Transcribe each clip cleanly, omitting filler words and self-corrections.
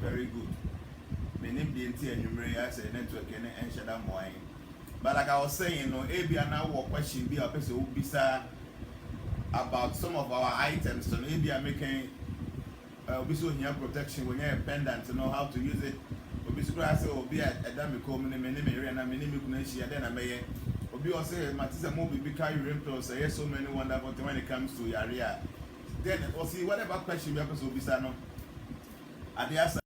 very good. My name DNT and you as a network and shada moine. But like I was saying, no, maybe I now walk question be a person who be about some of our items. So maybe I'm making we so here protection when you're a pendant to know how to use it. Obi so I say obi a dam ko me name area na me name kuna shia then na me obi o say matisa mo be carry rainfall say so many wonderful things when it comes to area. Then or see whatever question we have to be no at the answer.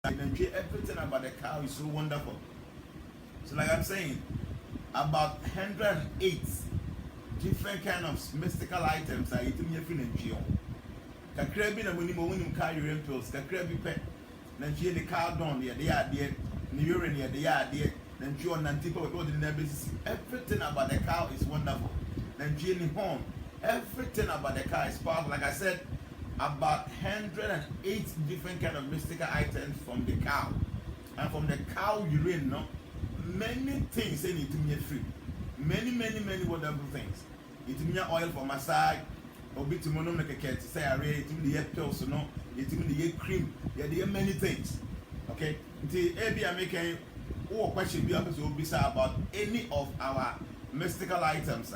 Everything about the cow is so wonderful. So like I'm saying, about 108 different kind of mystical items are eating your fin and geo. Kakrebi na money mo winning car urine pills, kakrebi pet, then she the car down there, they are there, the urine here, they are there, then she on Nantipo with the business. Everything about the cow is wonderful. Then she in home, everything about the car is powerful. Like I said, about 108 different kind of mystical items from the cow. And from the cow urine, no, many things they need to be free. Many wonderful things. It means oil for massage, or bit to mono make a cat to say array, it means the pills, no, it means the cream, there are many things. Okay? The AB are making question be about any of our mystical items.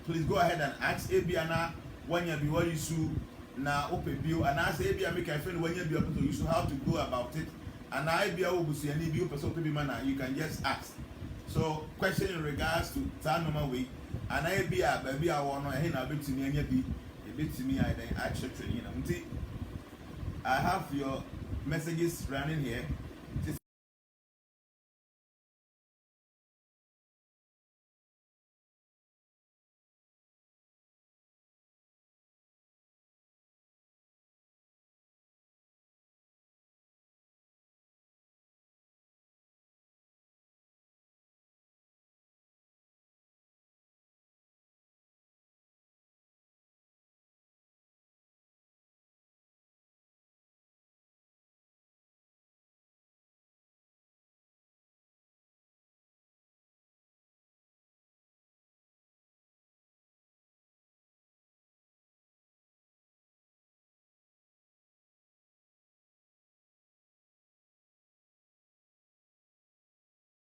Please go ahead and ask AB Anna when you be what you sue. Now open view and I say I make a friend when you be able to use how to go about it and I be able to see any view person to be manner you can just ask. So question in regards to that normal way and I be a baby I want to a bit to me and be a bit to me I then action training. I have your messages running here.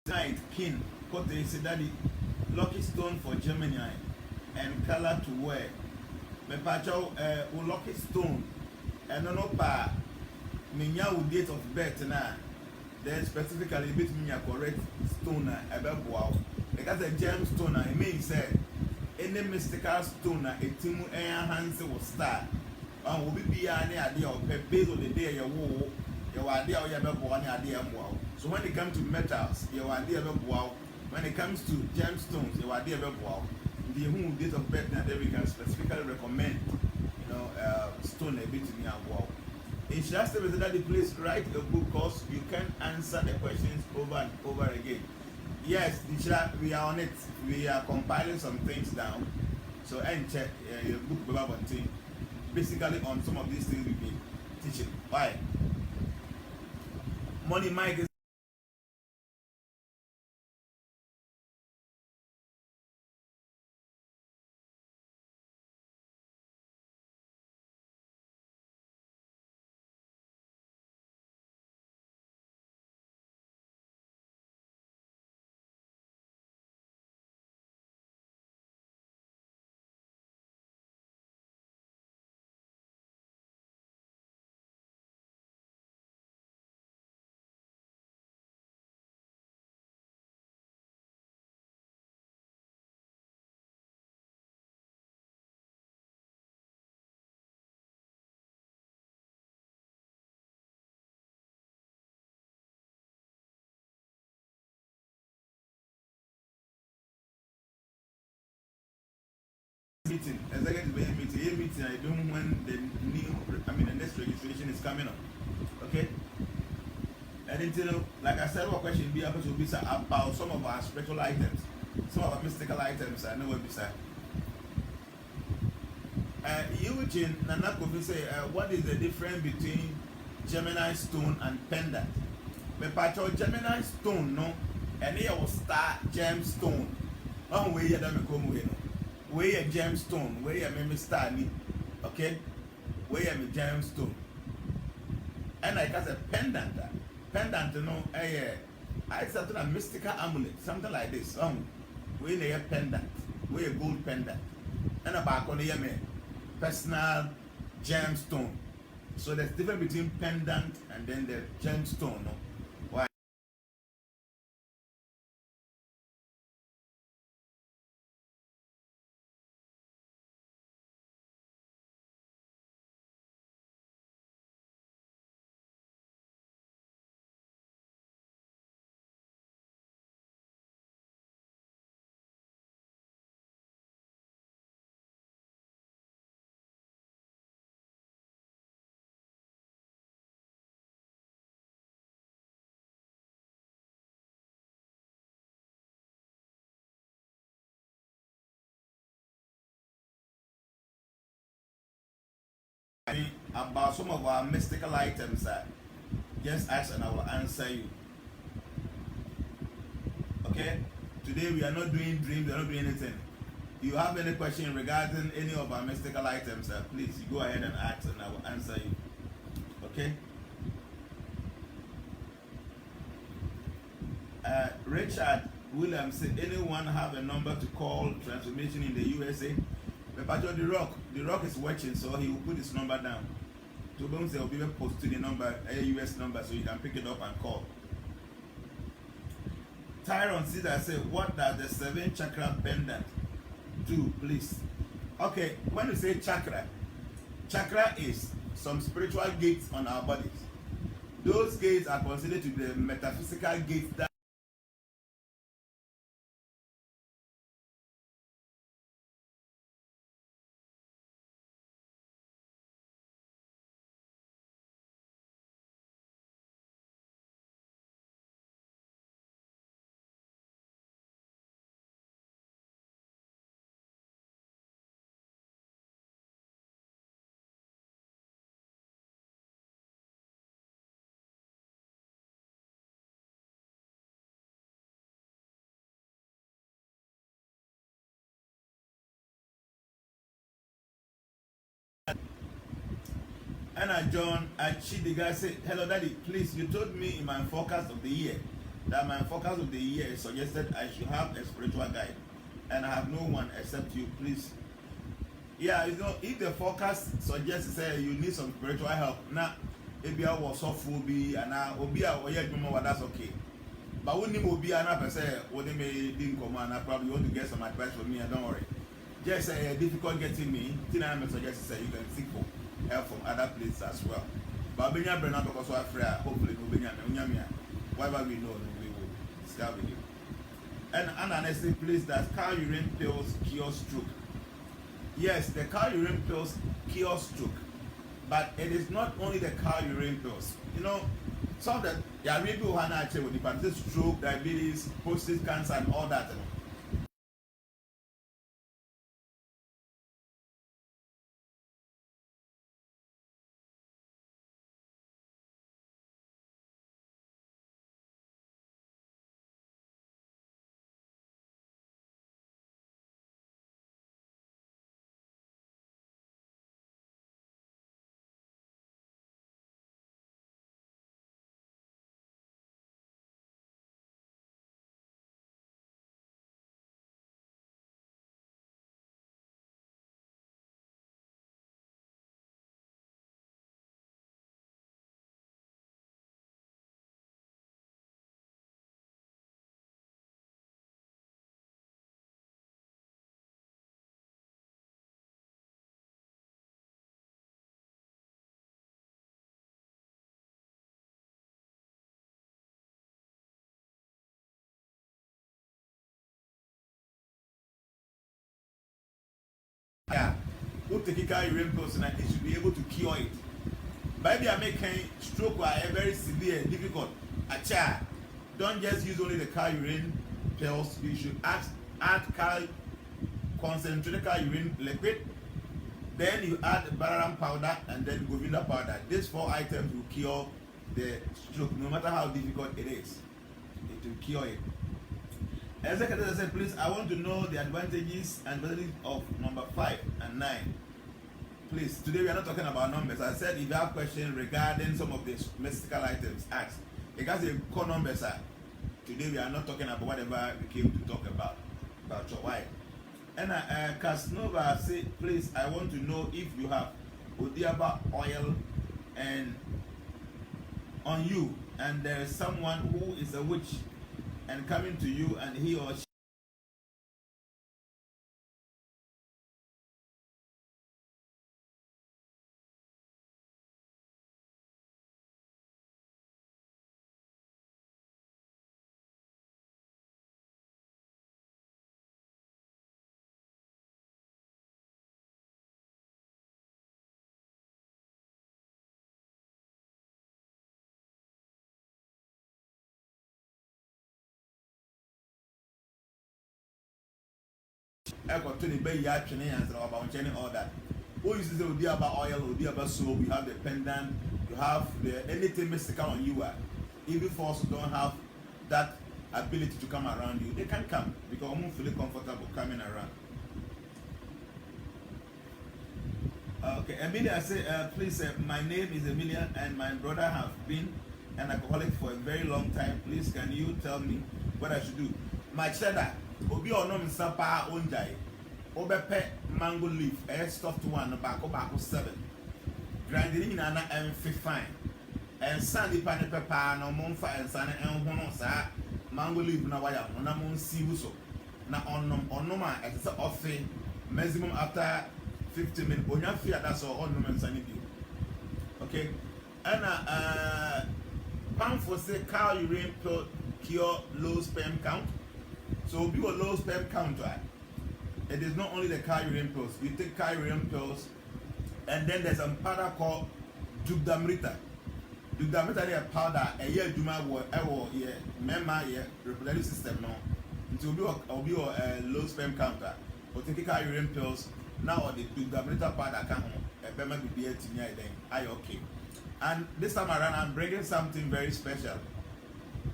Night king, what they say daddy, lucky stone for Gemini and color to wear. Me pacho lucky stone and no pa minya with date of birth na then specifically bit me a correct stone na ebe wow. Because a gemstone it means say any mystical stone na etimu hands will start. Will be any idea of based on the day you your idea or your idea. So when it comes to metals, your idea of wow. When it comes to gemstones, your idea of wow. The who date of birth that we can specifically recommend, stone a bit to me wow. In Shasta that the place write a book because you can answer the questions over and over again. Yes, we are on it. We are compiling some things down. So and check your book about thing. Basically on some of these things we've been teaching. Why? Money Mike is meeting. Executive meeting. I don't when the next registration is coming up. Okay. And then, like I said, what question be able to be about some of our spiritual items, some of our mystical items. I know what we say. Eugene Nanakovi say, what is the difference between Gemini stone and pendant? But patcho Gemini stone, no, and here was star gemstone. Oh, where you don't come with no. Where you gemstone, where you maybe star me, okay? Where you a gemstone. And like I said, pendant, you know, I something a mystical amulet, something like this. Where you a pendant, where you gold pendant, and a back on the personal gemstone. So there's difference between pendant and then the gemstone. No? Why? About some of our mystical items that just ask and I will answer you. Okay? Today we are not doing dreams, we are not doing anything. If you have any question regarding any of our mystical items, please go ahead and ask and I will answer you. Okay? Richard Williams said, anyone have a number to call transformation in the USA? But the rock is watching, so he will put his number down. So don't say, will be post to the number, a US number, so you can pick it up and call. Tyron Caesar said, what does the 7 chakra pendant do, please? Okay, when you say chakra, chakra is some spiritual gates on our bodies. Those gates are considered to be the metaphysical gates that Anna John Achidiga said, hello daddy, please, you told me in my forecast of the year that my forecast of the year suggested I should have a spiritual guide and I have no one except you, please. Yeah, you know, if the forecast suggests say you need some spiritual help, now maybe I was so phobia and now obia or yet that's okay. But when you obia and I say what they may didn't come and I probably want to get some advice from me, and don't worry. Just difficult getting me, I suggest say you can seek for help from other places as well. But when you're bringing up because we're free, hopefully we'll be whatever we know, we will discuss with you. And honestly, please, that cow urine pills cure stroke. Yes, the cow urine pills cure stroke, but it is not only the cow urine pills. You know, some that there are people who are actually with the stroke, diabetes, prostate cancer, and all that. You know. Yeah, who take a urine pills and it should be able to cure it. Maybe I make a stroke or a very severe, difficult. Acha, don't just use only the car urine pills. You should add concentrated car urine liquid. Then you add balaram powder and then govinda powder. These 4 items will cure the stroke, no matter how difficult it is. It will cure it. As I said, please, I want to know the advantages and benefits of number 5 and 9. Please, today we are not talking about numbers. I said if you have questions regarding some of these mystical items, ask. You guys say call numbers. Today we are not talking about whatever we came to talk about your wife. And Casanova say, please, I want to know if you have Odiaba oil and on you, and there is someone who is a witch and coming to you, and he or she got to the bay yard training and about chaining all that. Who uses the Odiaba oil, Odiaba soap, you have the pendant, you have the anything mystical on you. Even force don't have that ability to come around you. They can come because I'm feeling comfortable coming around. Okay, Emilia say, please, my name is Emilia and my brother have been an alcoholic for a very long time. Please, can you tell me what I should do? My cheddar, obi onom sapa onjai, obepe mango leaf, stuffed one, bako 7. Grinding in an fine. And sandy pane pepper, no monfa and san and hono sa mango leaf na waya, no mon sibuso. Na onoma as a offe, maximum after 50 minutes. When you fear that's all on sanity. Okay, and pound for say cow urine cure low sperm count. So be a low sperm count, right? It is not only the cow urine pills. You take cow urine pills, and then there's a powder called Dugdamrita. Dugdamrita is a powder. A year Juma will member reproductive system now. It will be a low sperm counter. But take cow urine pills. Now the Dugdamrita powder can be okay. And this time around, I'm bringing something very special.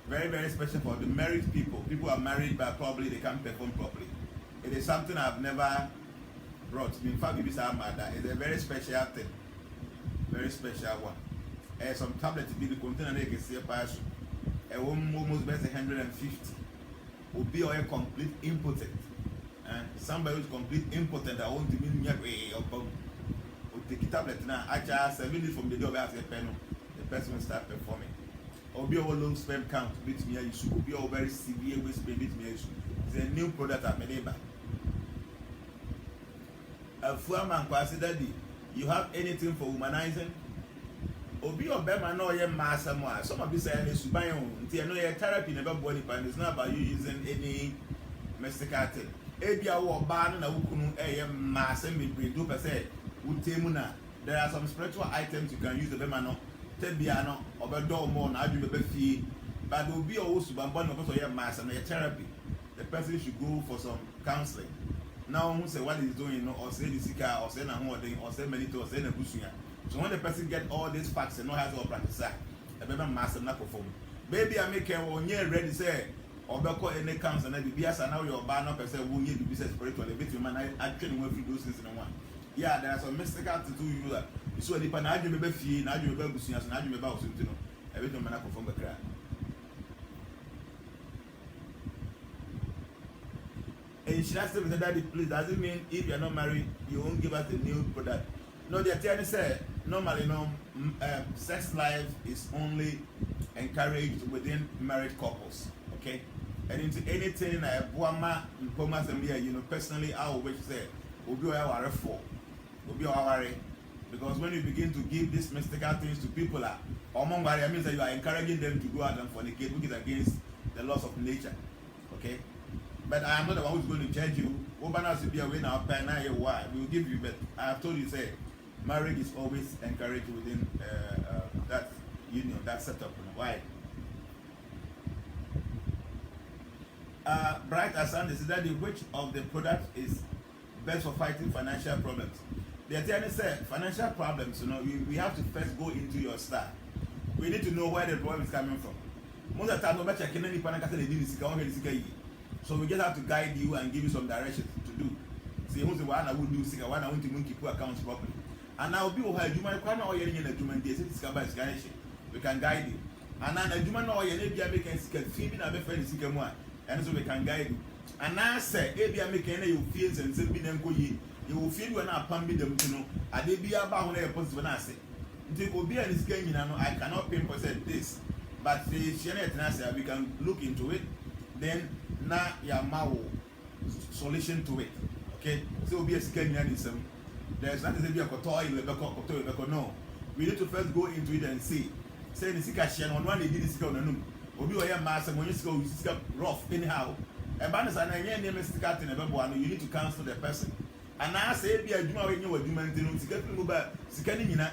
Very, very special for the married people. People who are married but probably they can't perform properly. It is something I've never brought. In fact, it's a very special thing. Very special one. Some tablets to be the container they can see a pass. Almost best 150. Will be a complete impotent. And somebody who's complete impotent, I want to mean will take a tablet now. I just 7 minutes from the door as a pen. The person will start performing. Or be our low sperm count beat me issue. Will be our very severe waist pain beat me issue. It's a new product at Medeba. A foreman considered you have anything for womanizing? Obi or Bema no ye master more. Some of you say it's to buy own. You know your therapy never body pan. It's not about you using any mystical thing. Ebia wo ban na wukunu master me do per se. There are some spiritual items you can use the Bema no. Tebiano or door more now you be fee. But will be also bambon of your master and your therapy. The person should go for some counseling. Now who say what he's doing, or say the seeker, or say na or say medito, or say na busunya. So when the person get all these facts and no has all practice, the baby master not perform. Baby, I make a 1 year ready say, or beko any counseling and be as now your bar no person won't need to be spiritual a bit man. I train with those things in one. Yeah, there are some mystical to do you that. So the pan I do baby fee, now you baby busunya, and I do about something. Everything man perform the cry. And she asked me daddy, please, does it mean if you're not married, you won't give us a new product? No, the attorney said, normally, sex life is only encouraged within married couples, okay? And into anything, personally, I would say, we'll be our for, we'll be our because when you begin to give these mystical things to people, it means that you are encouraging them to go out and fornicate, which is against the laws of nature, okay? But I am not the one who's going to charge you. Obanas will be away now, why? We will give you, but I have told you, say, marriage is always encouraged within that union, that setup. Why? Bright Asan is that which of the product is best for fighting financial problems? The attorney said financial problems, we have to first go into your star. We need to know where the problem is coming from. Most of the time, no matter any panic, so we just have to guide you and give you some directions to do. See, who's the one I would do, one I want to keep accounts properly. And now be over you might come out here in a human day, we can guide you. And then a human or a make a feeling of a friend is one, and so we can guide you. And I say, if you make any you feels and send me them you will feel when I pump them to know. I did be about when I post when I say. It will be an escape, I cannot pinpoint this. But the Shana we can look into it. Then now your solution to it. Okay? So will be a scanism. There's nothing to be a kotoy, no. We need to first go into it and see. Say the Sikashian on one day did this go on a be a master when you go rough anyhow. And Bannas and I name is cat in a babu, you need to counsel the person. And I say be a Juma when you were doing to get to move Sikanina.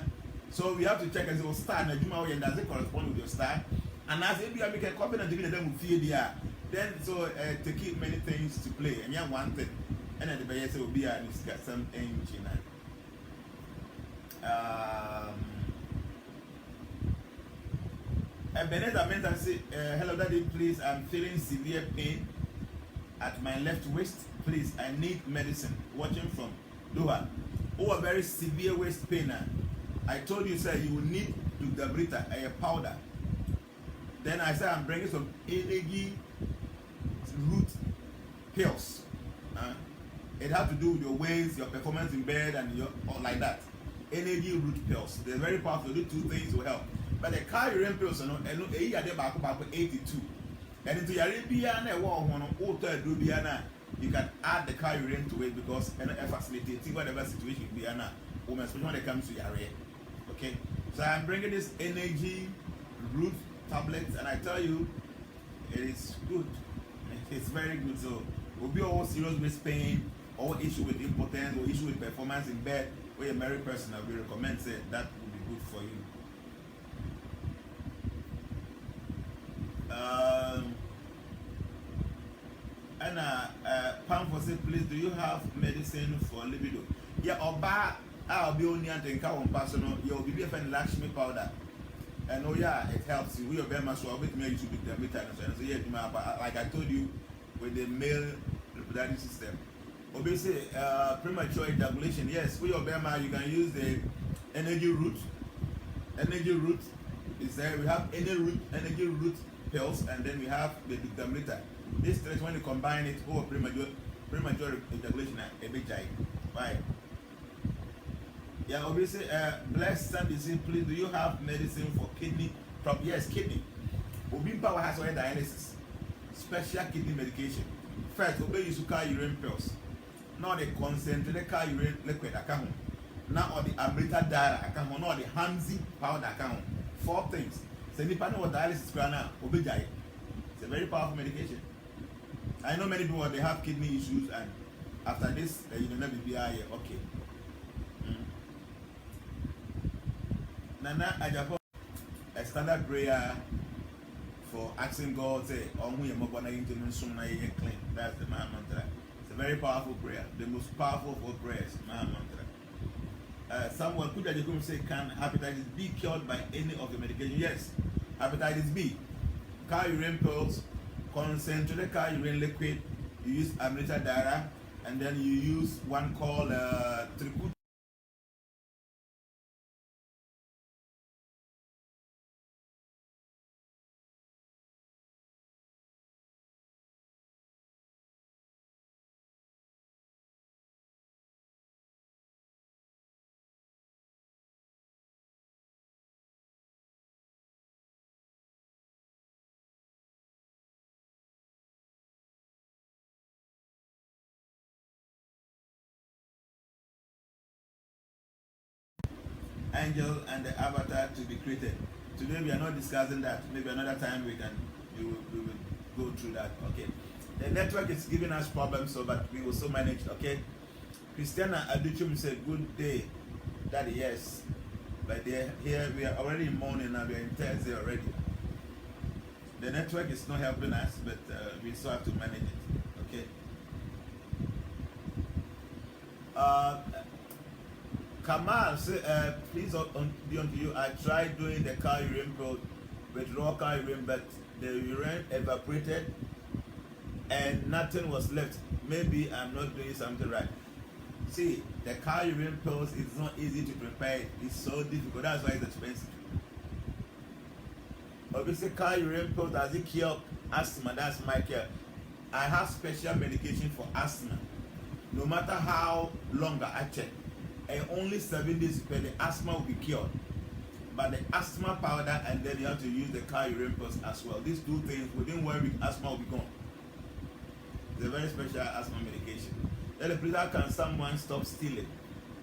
So we have to check as your star and a Juma and does it correspond with your star. And as if you make a confident to them with fear, then so to keep many things to play. And you want it. And then the base will be a some engine. Benetta meant and say, hello daddy, please, I'm feeling severe pain at my left waist. Please, I need medicine. Watching from Doha. Oh, a very severe waist pain. I told you, sir, you will need Dudabrita, a powder. Then I said, I'm bringing some energy root pills. It has to do with your waist, your performance in bed, and your like that. Energy root pills. They're very powerful. The two things will help. But the car urine pills, and a year they back 82. And into Arabia and a war on you can add the car urine to it because it facilitates whatever situation be an woman, especially when it comes to Yare. Okay? So I'm bringing this energy root tablets, and I tell you, it is good. It's very good. So we'll be all serious with pain, or issue with impotence, or issue with performance in bed, where a married person I will recommend say that would be good for you. And Pam for say, please, do you have medicine for libido? Yeah, or I'll be only and think on personal. You'll be a fan Lakshmi powder. And oh yeah, it helps you. We are very much so with me. You should be the meter. And so yeah, like I told you, with the male reproductive system. Obviously, premature ejaculation. Yes, we are very you can use the energy root. Energy root is there. We have energy root pills, and then we have the dictameter. This three, when you combine it, premature ejaculation, a bit high. Why? Yeah, obviously, blessed son is saying, please, do you have medicine for kidney problem? Yes, kidney. Obin Power has oil dialysis, special kidney medication. First, obey you car urine pills. Now the concentrated car urine liquid account. Now or the Amrita Dara account, now the Hanzi powder account. 4 things. So depending on what dialysis now, obey Jai. It's a very powerful medication. I know many people they have kidney issues, and after this, you will never be okay. Nana Ajapo, a standard prayer for asking God, say, oh, we are more than clean. That's the man mantra. It's a very powerful prayer, the most powerful of all prayers, man mantra. Someone could say, can hepatitis B cured by any of the medication? Yes, hepatitis B, car urine pills, concentrated car urine liquid, you use Amrita Dara, and then you use one called Triput. Angel and the avatar to be created. Today we are not discussing that. Maybe another time we will go through that. Okay. The network is giving us problems, so but we will still manage. Okay. Christiana Aduchum said, "Good day, Daddy." Yes, but here we are already in morning now. We are in Thursday already. The network is not helping us, but we still have to manage it. Okay. Kamal say, please be unto you. I tried doing the cow urine probe with raw cow urine, but the urine evaporated and nothing was left. Maybe I'm not doing something right. See, the cow urine pills is not easy to prepare. It's so difficult. That's why it's expensive. Obviously, cow urine pills, does it cure asthma? That's my care. I have special medication for asthma. No matter how long I check, and only 7 days per the asthma will be cured. But the asthma powder, and then you have to use the cow urine pills as well. These two things, within 1 week, asthma will be gone. It's a very special asthma medication. Then please, how can someone stop stealing?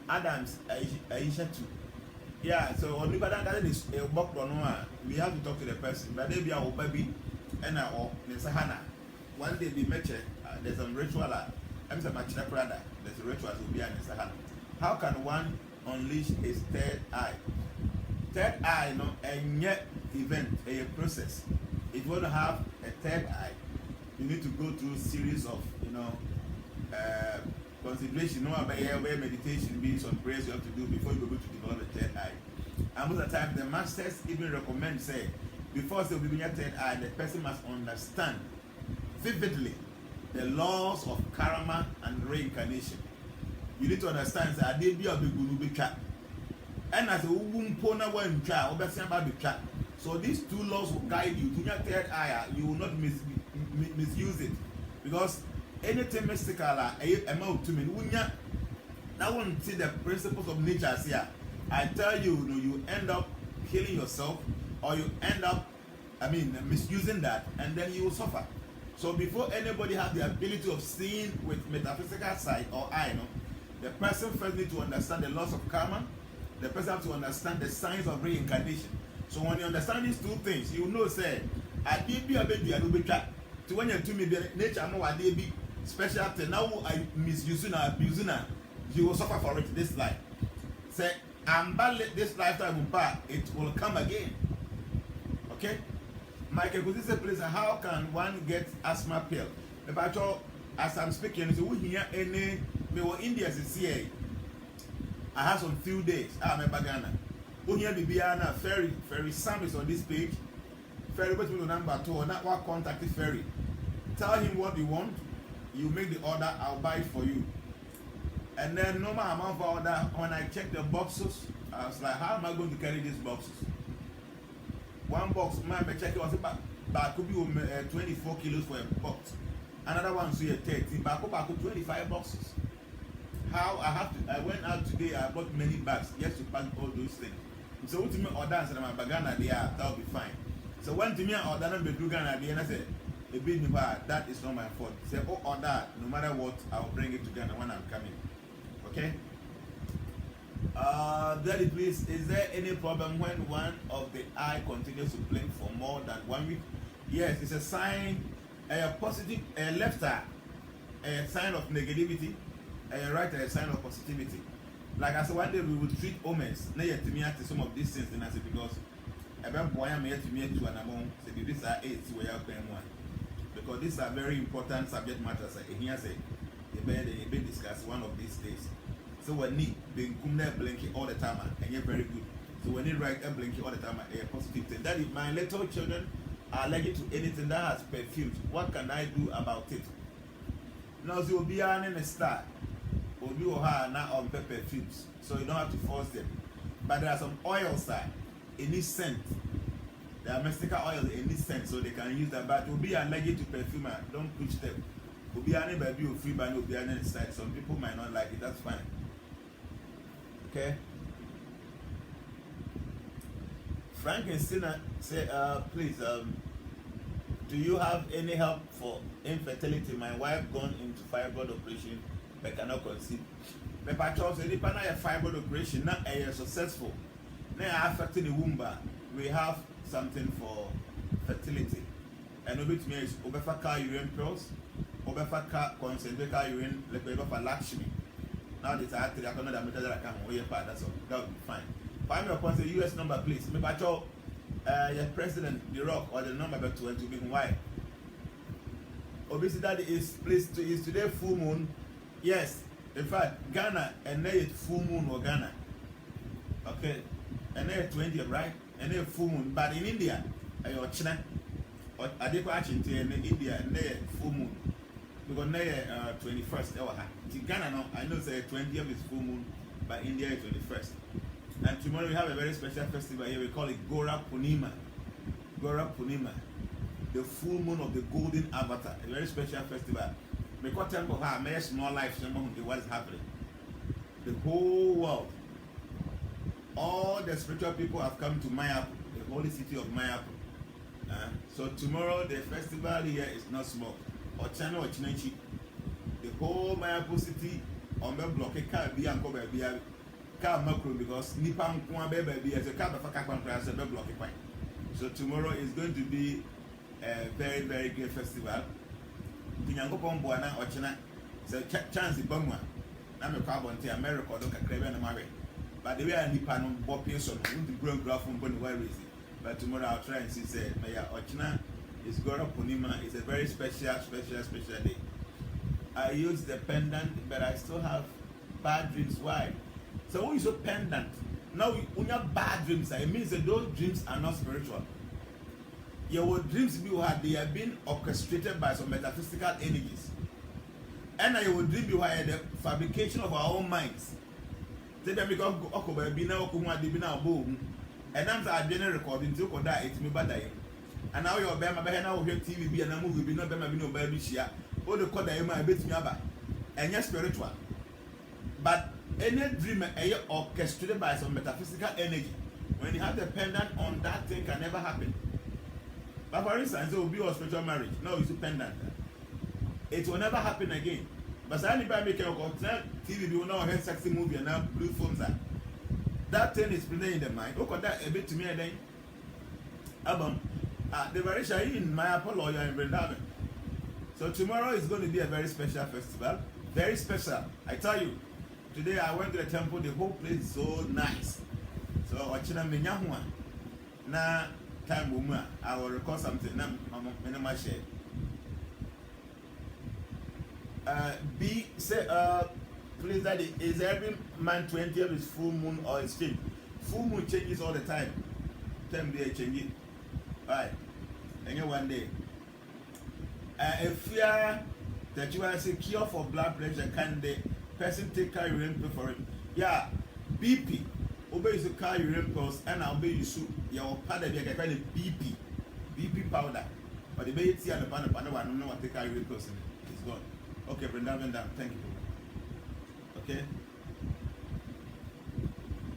Adams, Aisha too. Yeah, so on the that is a book we have to talk to the person. But they be our baby and our Nesahana. One day we met there's some ritual. I'm saying my Chakra. There's a ritual to be an Nesahana. How can one unleash his third eye? Third eye, you know, a yet event, a process. If you want to have a third eye, you need to go through a series of, consideration, where meditation be some prayers you have to do before you go to develop a third eye. And most of the time, the masters even recommend, say, before they begin your third eye, the person must understand vividly the laws of karma and reincarnation. You need to understand that they be a big guru be trapped. And as a woman, one child, so these 2 laws will guide you to your third eye. You will not misuse it, because anything mystical, amount to me, now won't see the principles of nature here. I tell you, you end up killing yourself, or you end up, misusing that, and then you will suffer. So before anybody has the ability of seeing with metaphysical sight or eye, the person first needs to understand the laws of karma. The person has to understand the science of reincarnation. So when you understand these 2 things, you know, say, I did be a baby, I do be trapped. So when you to me, nature, I know what they be special thing. Now I misusing or abusing her, you will suffer for it this life. Say, I'm bad this lifetime, it will come again. Okay? Michael, could you say, please, how can one get asthma pill? As I'm speaking, so we hear any, we were India, CCA. I have some few days. I'm a bagana. We hear Bibiana, Ferry Sam is on this page. Ferry, but with number 2, or not what contact is Ferry. Tell him what you want. You make the order, I'll buy it for you. And then normal amount of order, when I check the boxes, I was like, how am I going to carry these boxes? One box, man, I check it was about could be 24 kilos for a box. Another one, so 30, back 25 boxes. How I went out today, I bought many bags just to pack all those things. So what to me order and my bagana there, that'll be fine. So when to me order and be Ghana there, and I said, a bit that is not my fault. Say, oh, order, no matter what, I'll bring it to Ghana when I'm coming. Okay? Daddy, please, is there any problem when one of the eye continues to blink for more than 1 week? Yes, it's a sign, a positive, a left eye, a sign of negativity, a right eye, a sign of positivity. Like I said, one day we will treat omens. Now you have to me at some of these things, and I said, because boy, I'm here to me to an amount, say, these are 8, so we are paying 1. Because these are very important subject matters. Here say, they may discuss one of these days. So we need being blinking all the time, and you're very good. So we need right and blinking all the time, a positive thing. That is, my little children are allergic to anything that has perfumes. What can I do about it? Now, so will be an in a star, will be now on perfumes, so you don't have to force them. But there are some oils that any scent. There are mystical oils in this scent, so they can use that. But will be allergic to perfume, don't push them. Will be any baby or free band will be an inside. Some people might not like it, that's fine. Okay. Frankenstein say, please, do you have any help for infertility? My wife gone into fibroid operation, but cannot conceive. But by chance, any partner a fibroid operation, not a successful. Now affecting the womb, we have something for fertility. And over to me is Obefa urine pills. Obefa car concentrate car urine like for Lakshmi. Now this are three. I don't know that meter that I can hold your part. That's all. That would be fine. Find me upon the US number, please. Me patrol your president, the rock, or the number back to be why. Obviously, that is please is today full moon. Yes, in fact, Ghana and they full moon or Ghana. Okay, and they 20th, right? And they full moon. But in India, or China, or Adequate in India, and they full moon. Because they 21st. In Ghana now, I know say 20th is full moon, but India is 21st. And tomorrow we have a very special festival here. We call it Gora Punima. Gora Punima, the full moon of the golden avatar. A very special festival. Because temple have a small life. What is happening? The whole world, all the spiritual people have come to Mayapur, the holy city of Mayapur. So tomorrow the festival here is not small. Ochana or Chinanchi. The whole Mayapur city on the block, a car be and cover be a car macro because Nippon baby as a car of a car price of a block. So tomorrow is going to be a very, very great festival. Pinyango Buana or China, so chance the Bangma. I'm a carbon to America, look at Craven and Mary. But the way I Nippon Bob Pearson, the grown graph from Bonnie Raising. But tomorrow I'll try and see, say, Maya Ochina is Gora Punima. It's a very special day. I use the pendant, but I still have bad dreams. Why? So when you say pendant, now when you have bad dreams, it means that those dreams are not spiritual. Your dreams they have been orchestrated by some metaphysical energies. And your dream you are the fabrication of our own minds. They become and I'm general recording to that it's me bad. And now you're Bama now here TV and a movie be not Bama no baby share. All the code I bet me about. And you're spiritual. But any dream orchestrated by some metaphysical energy. When you have the pendant on, that thing can never happen. But for instance, it will be a spiritual marriage. No, it's a pendant. It will never happen again. But anybody make a TV, you know, a sexy movie and now blue phones are. That thing is playing in the mind. Look at that a bit to me and then. The very shy in my Apollo in Vrindavan. So tomorrow is going to be a very special festival. Very special. I tell you, today I went to the temple, the whole place is so nice. So Ochina Minyahua. Na time woman, I will record something. Mama share. B say please daddy, is every man 20th is full moon or is change? Full moon changes all the time. Time they change it. Right. And one day. If you are that you are secure for blood pressure, can the person take car urine pill for it? Yeah. BP. Obey the car urine pills and I'll be you soup. Your powder be a kind of BP powder. But the baby and the panel, I don't know what the car urine pills in it. It's gone. Okay, Pendant, thank you. Okay?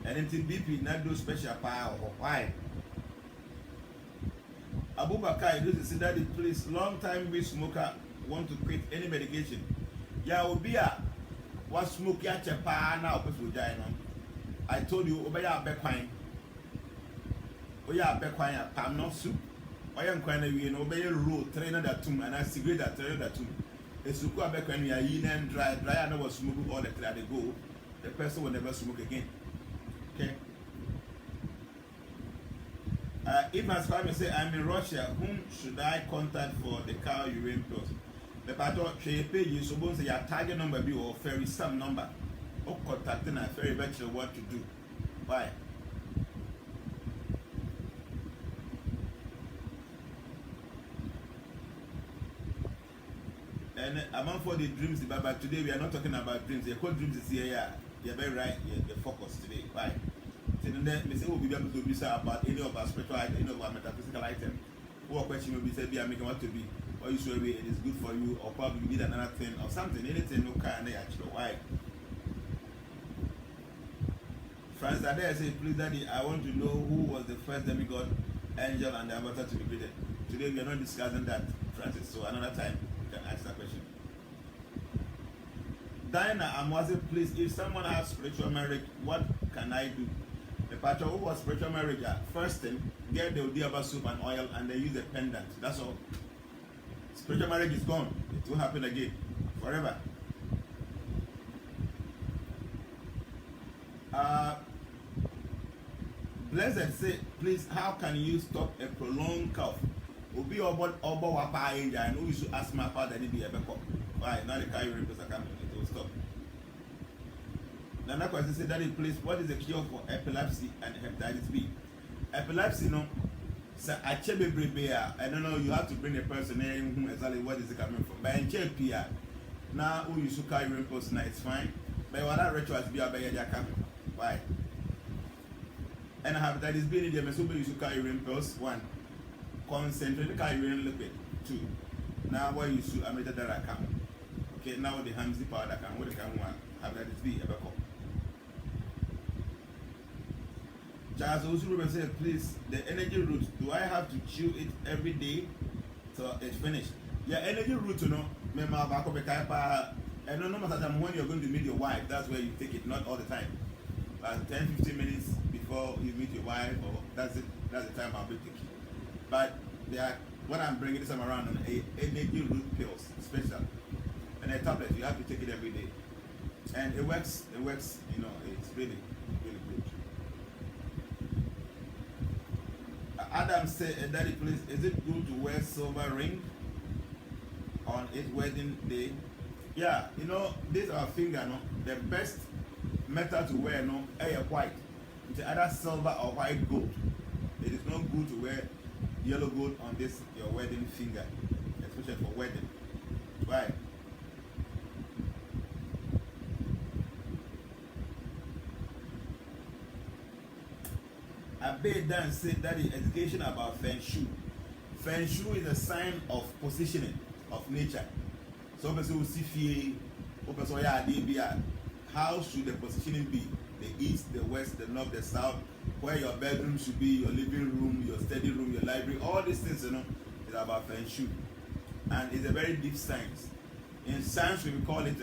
And until BP not do special power or why? Abu Bakar, this is that please long time we smoker want to quit any medication. Yeah, will be a what smoke ya chepa now people die on. I told you obey our back wine. Oh yeah, back wine palm not soup. I am quite a we obey a rule trainer that tomb and I cigarette that trainer that tomb. The suku back when we are in and dry and I was smoking all the time they go. The person will never smoke again. Okay. If my family say I'm in Russia, whom should I contact for the car urine pills? The battle pay you suppose your target number be or ferry some number. Or contacting a ferry bachelor what to do. Why? And among for the dreams, but today we are not talking about dreams. The called dreams is here, yeah. You're very right, the focus today. Why? So then we say we'll be able to be about any of our spiritual items, any of our metaphysical items. Or question will be said, be making what to be, or you should be it is good for you, or probably you need another thing or something, anything no car and they actually why. Francis Adair said, please daddy, I want to know who was the first demigod, angel and the avatar to be created. Today we are not discussing that, Francis, so another time you can ask that question. Diana, I'm asking, please, if someone has spiritual marriage, what can I do? The patcher who was spiritual marriage, first thing, get the Udiaba soup and oil and they use a pendant. That's all. Spiritual marriage is gone. It will happen again forever. Blessed say, please, how can you stop a prolonged cough? Obi obo wapa inja and who should asthma part that be a backup. Why? Now the carry ripples are coming, it will stop. Another question said, Daddy, please, what is the cure for epilepsy and hepatitis B? Epilepsy, no. So I check I don't know, you have to bring a person in who exactly what is it coming from. But in check PR, now who you should carry ripples now it's fine. But what that rituals be about they are coming. Why? And hepatitis B in the mesobe you should carry ripples. One. Concentrate carry a little bit. Two. Now what you should ameta that account. Okay, now the Hamsi powder account, what the can one hepatitis B ever come. Charles also said, please, the energy root, do I have to chew it every day till it's finished? Yeah, energy root, you know, and no matter when you're going to meet your wife, that's where you take it, not all the time. But 10-15 minutes before you meet your wife, or that's it, that's the time I'll be taking. But what I'm bringing this time around on energy root pills, special. And a tablet, you have to take it every day. And it works, you know, it's really, really good. Adam said, Daddy, please, is it good to wear silver ring on its wedding day? Yeah, you know, this is our finger, no? The best metal to wear, no, is white. It's either silver or white gold. It is not good to wear yellow gold on this, your wedding finger, especially for wedding. Why? Abe Dan said that is education about Feng Shui. Feng Shui is a sign of positioning of nature. So person will see how should the positioning be? The east, the west, the north, the south, where your bedroom should be, your living room, your study room, your library, all these things, you know, is about Feng Shui. And it's a very deep science. In science we call it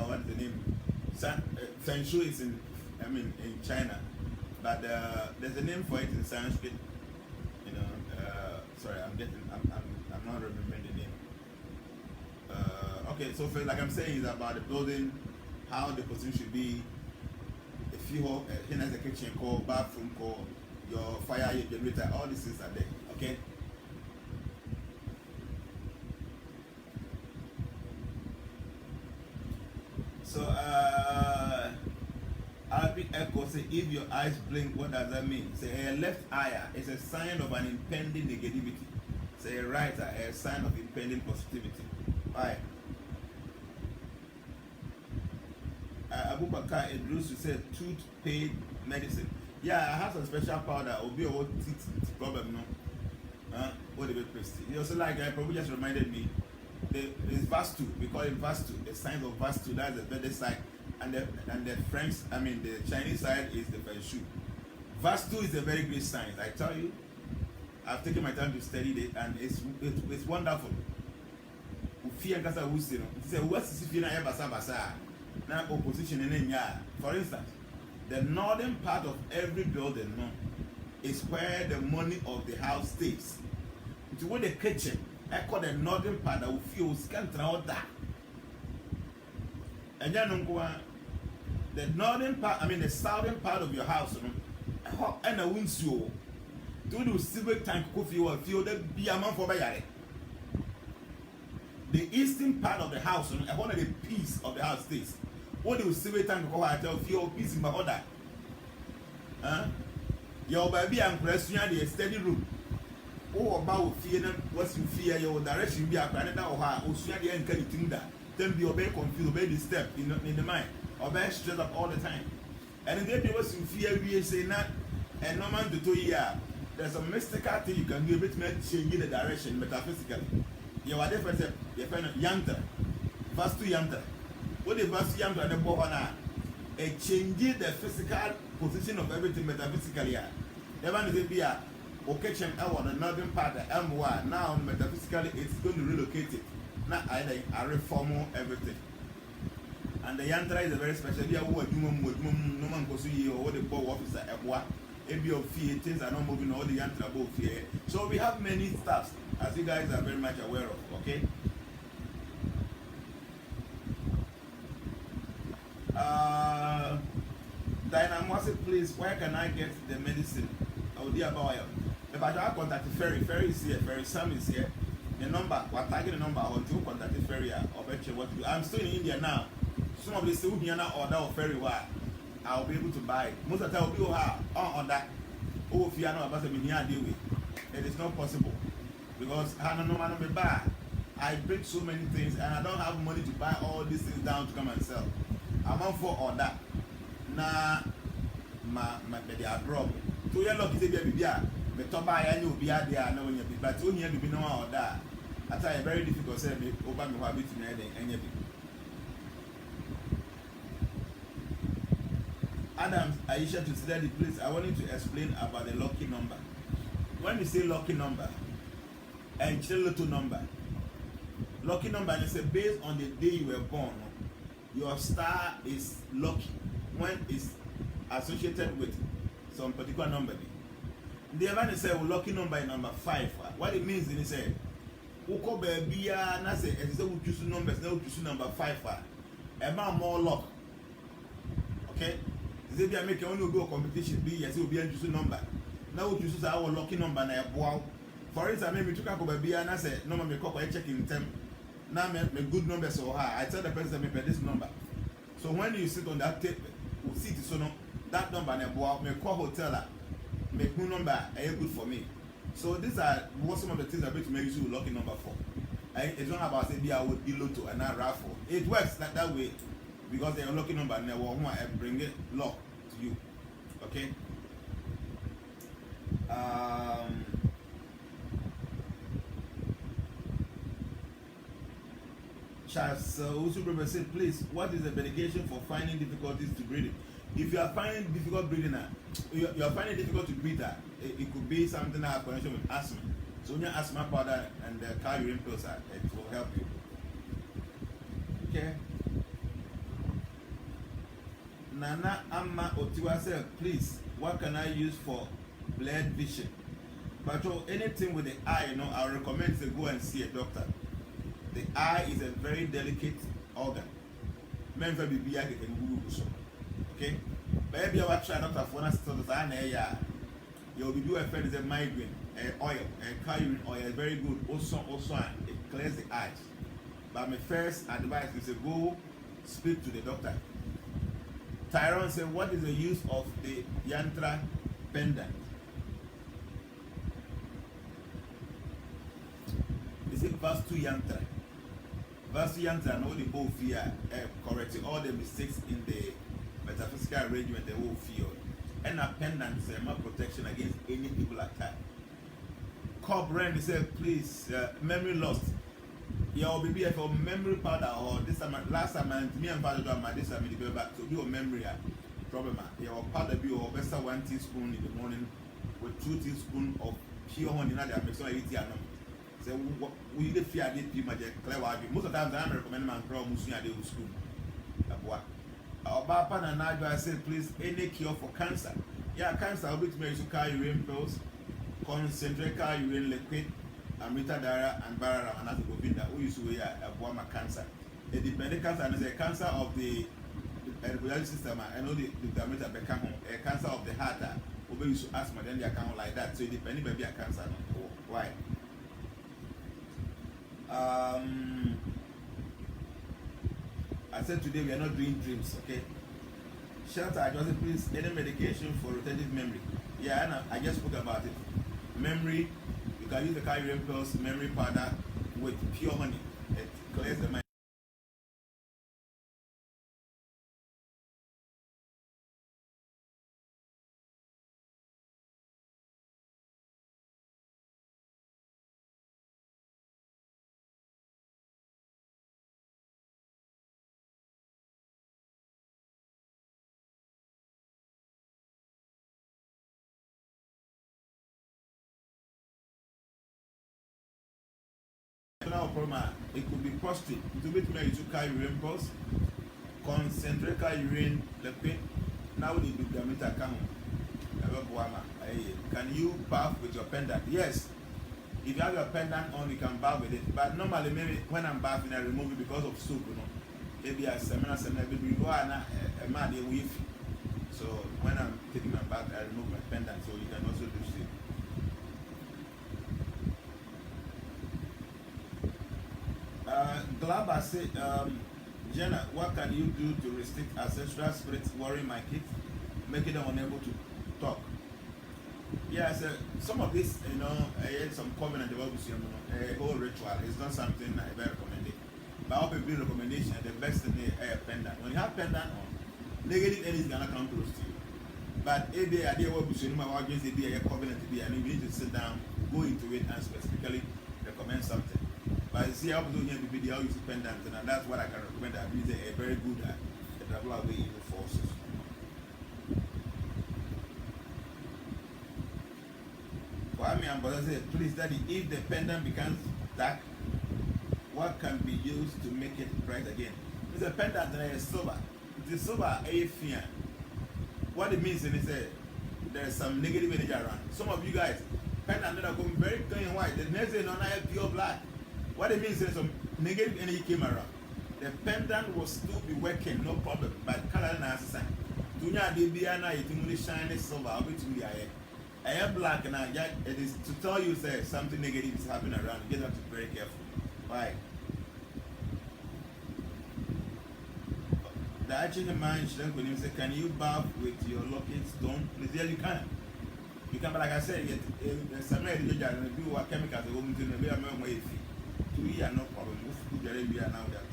what is the name? Feng Shui is in China. But there's a name for it in Sanskrit. You know, sorry, I'm not remembering the name. Okay, so like I'm saying, it's about the building, how the position should be. If you have a kitchen call, bathroom call, your fire, your generator, all these things are there. Okay. So Arabic echo say, if your eyes blink, what does that mean? Say a left eye is a sign of an impending negativity. Say a right eye, a sign of impending positivity. Why? Abu Bakar Idrus said tooth pain medicine. Yeah, I have some special powder. Will be a teeth problem, no? What the paste? You also like I probably just reminded me. It's Vastu. We call it Vastu. The signs of Vastu. That's the better side. And the French, the Chinese side is the Feng Shui. Vastu is a very great science. I tell you, I've taken my time to study it, and it's wonderful. Now opposition in for instance, the northern part of every building, no, is where the money of the house stays. It's where the kitchen, I call the northern part that will feel scant out that. And then the northern part, the southern part of your house, and a windshield. Do the silver tank coffee or feel the be a month for Bayare. The eastern part of the house, one of the piece of the house stays. What do you silver tank go out of your piece in my order? Your baby and press you the steady room. Oh, about fear them, what's you fear your direction be a planet or how, or swear the end can you that. Then be obey confused, obey the step in the mind, obey straight up all the time. And then there was some fear we say not, and no man to 2 years. There's a mystical thing you can do which may change the direction metaphysically. You are different, you find Yanta, Vastu Yanta. What the Vastu Yanta and the Bohana? A changing the physical position of everything metaphysically. The one is a beer, or kitchen, the northern part, M1. Now, metaphysically, it's going to relocate it. Not either I reform everything. And the yantra is a very special idea. What no man goes to you or the board officer at what if your fear things are not moving all the yantra both here. So we have many stuffs as you guys are very much aware of, okay? Dynamo said, please, where can I get the medicine? Oh, dear boy. If I contact Ferry is here, Ferry Sam is here. The number, what I get the number, or to contact Ferry, or bet you what to do. I'm still in India now. Some of the still here now order of Ferry wire. I'll be able to buy it. Most of the time, we'll do on that. Oh, if you are not about to be near deal with, it is not possible. Because I don't know, man, I'm buy. I break so many things and I don't have money to buy all these things down to come and sell. I'm on for order. Nah, they are wrong. So you're lucky to be a baby. But to buy any will be out there, no one, but only you be no order. I tell you, very difficult to say, over me, what between any. Adam, Aisha, to study, please. I want you to explain about the lucky number. When you say lucky number and little number, lucky number is based on the day you were born. Your star is lucky when it's associated with some particular number. The event say lucky number is number 5. What it means is say, "Uko baby na say it say we choose numbers, now we choose number 5. Am more luck?" Okay. If you make only go competition, be yes, will be a number. Now we choose our lucky number na wow. For instance, maybe took a baby and I say, no, me call check in them. Now me good number so high. I tell the person me this number. So when you sit on that tape, you see so no that number na wow. Me call hotel, make good number good for me. So these are what some of the things that make you lucky number 4. It's not about say I would be lotto and not raffle. It works that way because they're lucky number and they will bring it luck to you. Okay. Charles Usubrebe said, please, what is the medication for finding difficulties to breathing? If you are finding difficult breathing, you are finding it difficult to breathe, it could be something that has connection with asthma. So when you asthma powder and the car urine pills, it will help you. Okay. Nana Amma Otiwa said, please, what can I use for blurred vision? But anything with the eye, I recommend to go and see a doctor. The eye is a very delicate organ. Okay? Maybe I will try doctor for us to the you'll be doing a friend is a migraine, oil, car urine oil is very good. Also, it clears the eyes. But my first advice is to go speak to the doctor. Tyrone said, what is the use of the yantra pendant? Is it verse 2 yantra? Verse 2 yantra, no, the both fear, correcting all the mistakes in the metaphysical arrangement, the whole field. And a pendant is more protection against any evil attack. Cobb Randy said, please, memory lost. Your baby for memory powder or this time last time me and father do my this time the back to be your memory problem. Your powder be or best 1 teaspoon in the morning with 2 teaspoons of pure honey in there make so 80 and so we the fear the people clear most of the times I recommend man grow musu at the school. About pan and I say please any cure for cancer. Yeah, cancer will be to make you carry urine pills, concentrate carry urine liquid. Amrita and Barara and Govinda, who used to wear a Buama cancer. It depends cancer and it's a cancer of the reproductive system. I know the Amrita become a cancer of the heart, who used to asthma, then they account like that. So it depends maybe a cancer. Why? I said today we are not doing dreams, okay? Shelter, I just please any medication for retentive memory. Yeah, I just spoke about it. Memory. You can use the car urine pills, memory powder with pure honey. It clears the mind. Problem, it could be prostate. It will be to make you carry urine pills, concentrate urine liquid. Now we need to do the meter count. Can you bath with your pendant? Yes. If you have your pendant on, you can bath with it. But normally, maybe when I'm bathing, I remove it because of soap. maybe a seminar, maybe go and a man with. So when I'm taking my bath, I remove my pendant, so you can also do same. Glaba said, Jenna, what can you do to restrict ancestral spirits worrying my kids, making them unable to talk? Yeah, so some of this, some covenant developments, a whole ritual. It's not something I very recommend it. But I'll be recommendation. The best thing is a pendant. When you have pendant on, negative energy is gonna come close to you. But if they are there, what we should know about just a covenant to be, and you need to sit down, go into it, and specifically recommend something. But see how we do here, the video use pendant, and that's what I can recommend. I believe a very good at the travel away evil forces. Kwame and brother said, please, Daddy, if the pendant becomes dark, what can be used to make it bright again? It's a pendant that is silver. It is silver, a fear. What it means is there's some negative energy around. Some of you guys, pendant that are going very clean white. The next day, no, I have pure black. What it means is some negative energy came around. The pendant will still be working, no problem. But color and answer. Dunya de biana, it only shiny silver. I'll be to the eye. I am black and it is to tell you that something negative is happening around. You have to be very careful. Why? The actually man should when you say, can you bath with your locket stone? Please, yeah, you can. You can, but like I said, some of you do what chemicals are going to be a man way. 2 years, no problem. We are now there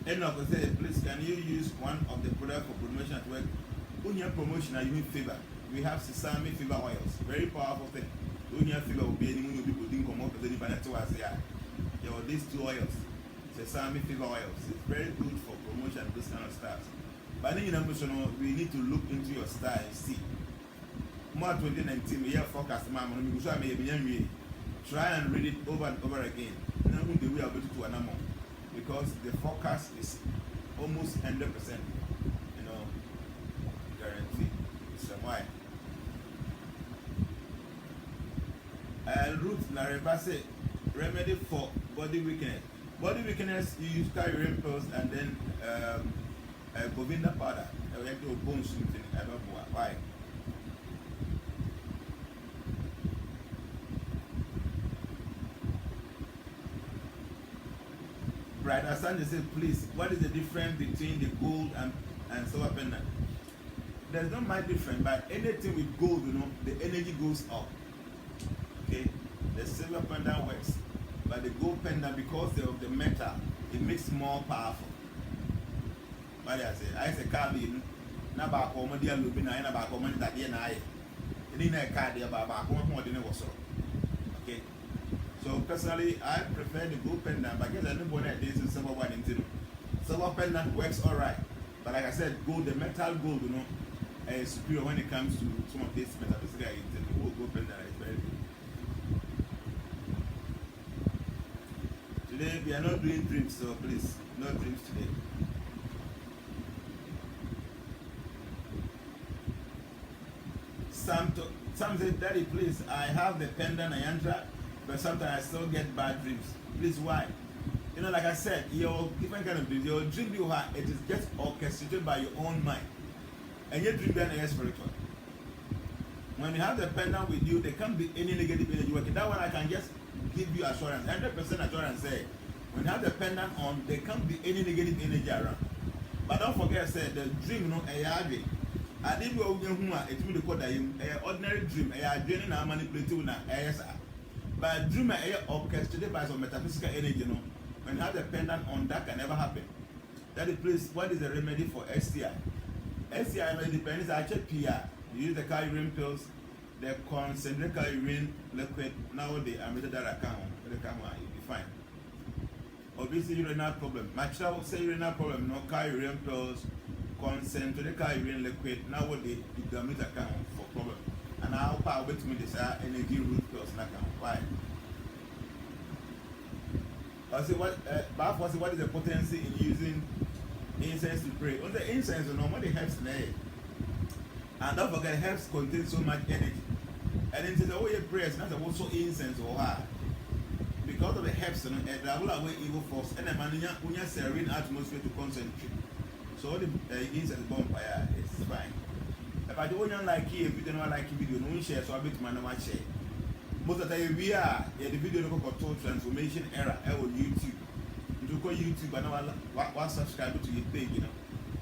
too. Enoch said, please, can you use one of the products for promotion at work? When you promotion, are you in fever? We have sesame fever oils. Very powerful thing. When you have fever, will be any new people didn't come up with any banana to us. Yeah, these 2 oils, sesame fever oils. It's very good for promotion, those kind of stuff. But then, we need to look into your style and see. More 2019, we have forecast, ma'am. Try and read it over and over again. Now, the way about it to an amount. Because the forecast is almost 100%, guarantee. It's why. Ruth Larivase, remedy for body weakness. Body weakness, you use carrier pills and then Govinda powder. I have to bone something. I don't know why. Right, Asante said, please, what is the difference between the gold and silver pendant? There's not much difference, but anything with gold, the energy goes up. Okay, the silver pendant works, but the gold pendant, because of the metal, it makes more powerful. What I say, cabin, na ba ko mo dia lobi na ba ko mo ndade na aye. Ni na card dia ba ko mo de ne woso. Okay. So personally, I prefer the gold pendant, but because I know what it is in silver one into. Silver pendant works alright, but like I said, gold, the metal gold, is superior when it comes to some of this metaphysical items. The gold pendant is very good. Today we are not doing dreams, so please, no dreams today. Some say, Daddy, please, I have the pendant and yantra, but sometimes I still get bad dreams. Please, why? Like I said, your different kind of dreams, your dream you have, it is just orchestrated by your own mind. And your dream then is spiritual. When you have the pendant with you, there can't be any negative energy working. That one I can just give you assurance, 100% assurance. Say, when you have the pendant on, there can't be any negative energy around. But don't forget, I said the dream, I didn't go it's me the code ordinary dream, a dream and manipulative na but dream orchestrated by some metaphysical energy, when you have the pendant on, that can never happen. That is, please, what is the remedy for STI? STI depends on PR. You use the urine pills, the concentrated urine liquid. Nowadays, I'm ready that account. You'll be fine. Obviously, urinary problem. My child say urinary problem. No urine pills, concentrated urine liquid. Nowadays, you can meet account for problem. And I'll power with me this energy root pills account. Why? I say what is the potency in using incense to pray? On the incense, normally helps in air. And don't forget, herbs contain so much energy. And it is the way you pray, it's not also incense or hard. Because because of the herbs and travel away evil force and a man in a serene atmosphere to concentrate. So all the insect bonfire is fine. If I don't like it, if you don't like video, no one shares, so I bet my number share. Most of the time we are the video called total transformation era on YouTube. You go YouTube and now subscribe to your page, you know.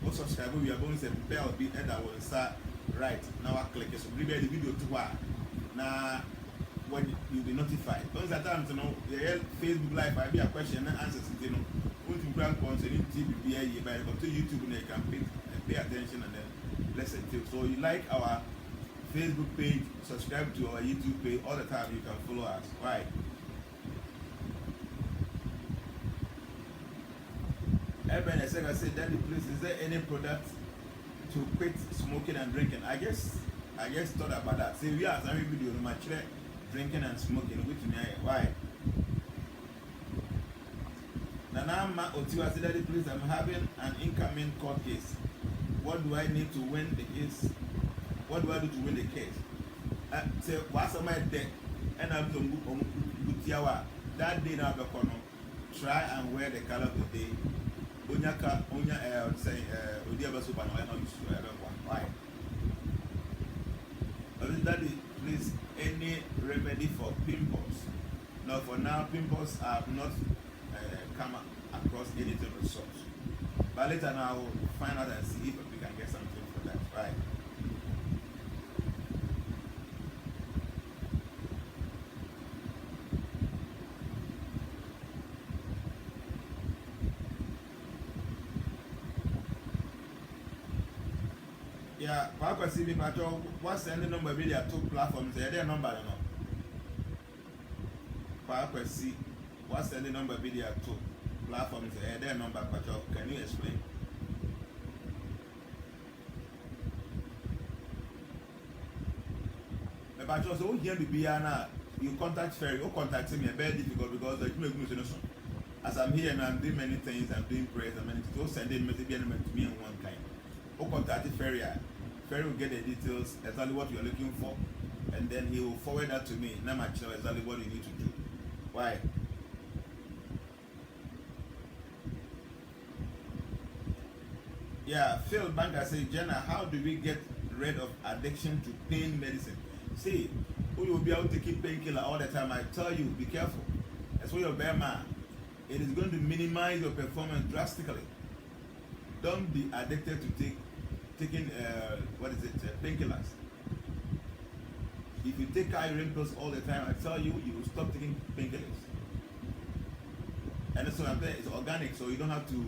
What subscribe we are going to say bell be and I will start right. Now I click it. So prepare the video to watch. Now when you'll be notified. Once at times, you know, the Facebook live I be a question and answers, you know. Once you grant concerning TV by go to YouTube and you can pay attention and then listen to. So you like our Facebook page, subscribe to our YouTube page all the time. You can follow us. Right? Everybody, as I said, Daddy, please, is there any product to quit smoking and drinking? I guess thought about that. See, we are some video no much drinking and smoking. Which me, why? Nana Otiwa said, Daddy, please, I'm having an incoming court case. What do I need to win the case? What do I do to win the case? Say, what's my debt? And I'm going to that day now, try and wear the color of the day. Say, why? Daddy, please, any remedy for pimples? No, for now, pimples have not come across anything results. But later now, we'll find out and see if we can get something for that, right? Yeah, Papa CB Patrol, what's the number video two platforms? Are there number or not? Papa C, what's the number video two platforms? Are there number Patrol? Can you explain? The Patrol, so here be now. You contact Ferry, you contact me, very difficult because the human as I'm here and I'm doing many things, I'm doing prayers and many things, so send a message to me in one kind. Who contact Ferry? Ferry will get the details, exactly what you're looking for, and then he will forward that to me. Now I know exactly what you need to do. Why? Yeah, Phil Banker says, Jenna, how do we get rid of addiction to pain medicine? See, who will be able to keep painkiller all the time? I tell you, be careful. That's why you're a bear man. It is going to minimize your performance drastically. Don't be addicted to taking painkillers. If you take iron pills all the time, I tell you, you will stop taking painkillers. And so I'm there, it's organic, so you don't have to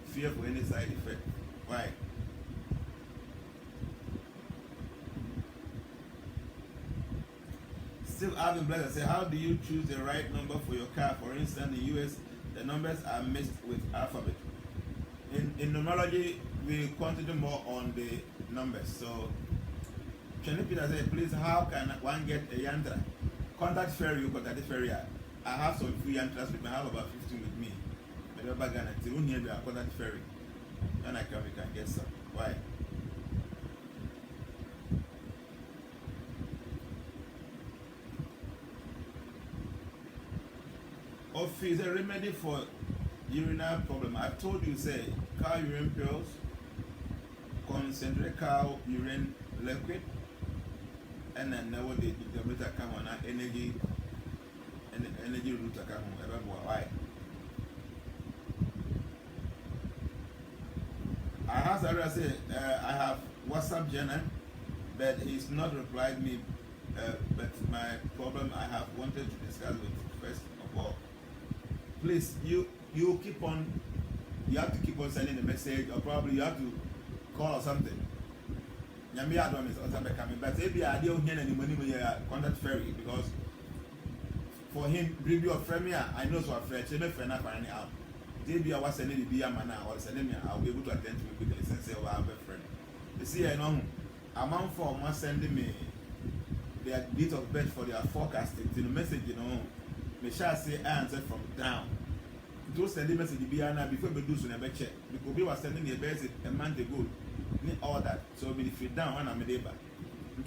fear for any side effect. Why? Still having blessed, I say, how do you choose the right number for your car? For instance, in the US, the numbers are mixed with alphabet. In numerology, we concentrate more on the numbers. So, Chenny Peter said, please, how can one get a yantra? Contact Ferry, you contact Ferry. I have some few yantras with me. I have about 15 with me. But we're back and till here we are contact Ferry. Then we can get some. Why? Is a remedy for urinary problem. I've told you, say, cow urine pills, concentrate cow urine liquid, and then now the better come on energy route come on. Why? I have say I have WhatsApp Jenna, but he's not replied me. But my problem I have wanted to discuss with first of all. Please, you keep on. You have to keep on sending the message, or probably you have to call or something. Yami Adam is also coming, but maybe I don't hear any money contact Ferry because for him, review of Premier, I know so a friend, she may friend up any out. Maybe I was sending the beer man or sending me, I'll be able to attend to it quickly and say, oh, I have a friend. You see, I know amount for one sending me their date of birth for their forecasting, the message, you know. Me shall say answer from down. Those sending message before we do so never check. Because we were sending the best a month ago. Need all that. So if you down when I'm a neighbor.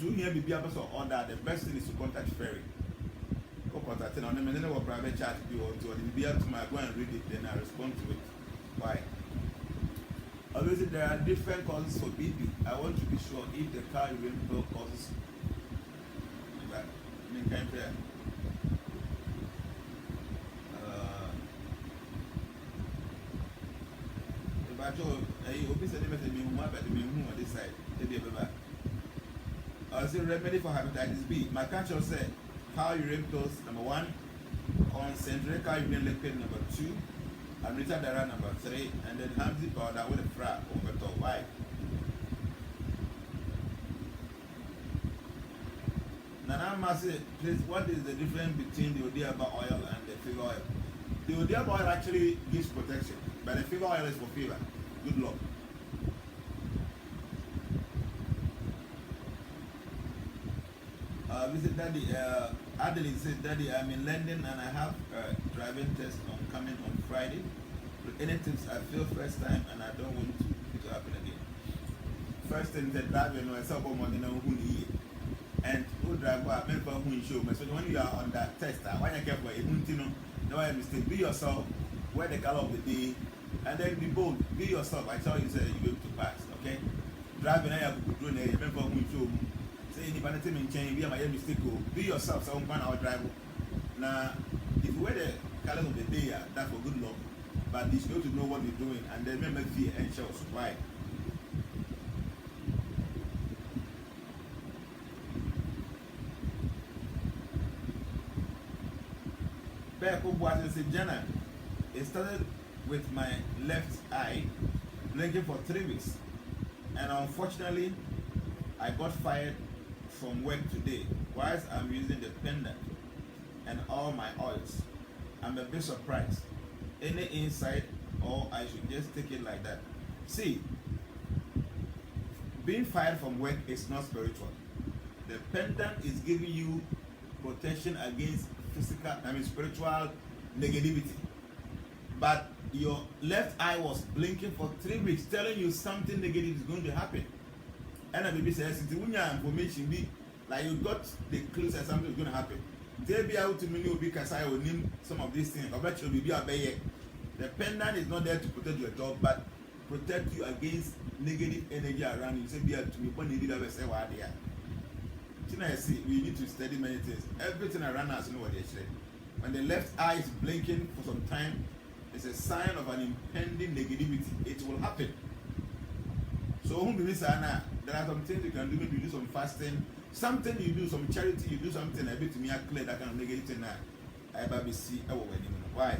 Do here be able to order the best thing is to contact Ferry. Go But I tell them, I know what private chat do or to be up to my go and read it, then I respond to it. Why? Obviously, there are different causes for BP. I want to be sure if the car urine pill causes that. I mean, can't tell. If I told you, Obi said, "Let me move at the moon on this side." I say remedy for hepatitis B. My counsel said, cow urine pills number 1, concentrate cow urine liquid number 2, Amrita Dara number 3, and then Hamzi powder with a fra over top. Why? Nana Masi, please, what is the difference between the Odiaba oil and the fig oil? The Odiaba oil actually gives protection, but the fig oil is for fever. Good luck. Visit Daddy, Adeline said, Daddy, I'm in London and I have a driving test coming on Friday. With any tips, I feel first time and I don't want it to happen again. First thing that driving was so money now who need and who drive I remember who you show me. So when you are on that test, when you care for a no mistake, be yourself, wear the color of the day, and then be bold, be yourself. I tell you, say you're going to pass, okay? Driving I have to do it, remember who you show me. Anybody change, be a mistake. Be yourself, so one hour drive. Now, if you wear the colors of the day, that's for good luck. But it's good to know what you're doing and then remember fear and shows. Why? Said, Jnana, it started with my left eye blinking for 3 weeks, and unfortunately, I got fired from work today whilst I'm using the pendant and all my oils. I'm a bit surprised. Any insight, or I should just take it like that? See, being fired from work is not spiritual. The pendant is giving you protection against spiritual negativity. But your left eye was blinking for 3 weeks, telling you something negative is going to happen. And a baby says, it's information be like you got the clues that something is going to happen. They be out to me, will be Kasai will name some of these things. I bet you will be a bay. The pendant is not there to protect your job, but protect you against negative energy around you. Say, be out to me, when you did ever say, what they are. I see, we need to study many things. Everything around us, know what they say. When the left eye is blinking for some time, it's a sign of an impending negativity. It will happen. So, there are some things you can do. Maybe you do some fasting, something you do, some charity, you do something a bit to me, clear that kind of negative thing. I baby see our wedding. Why?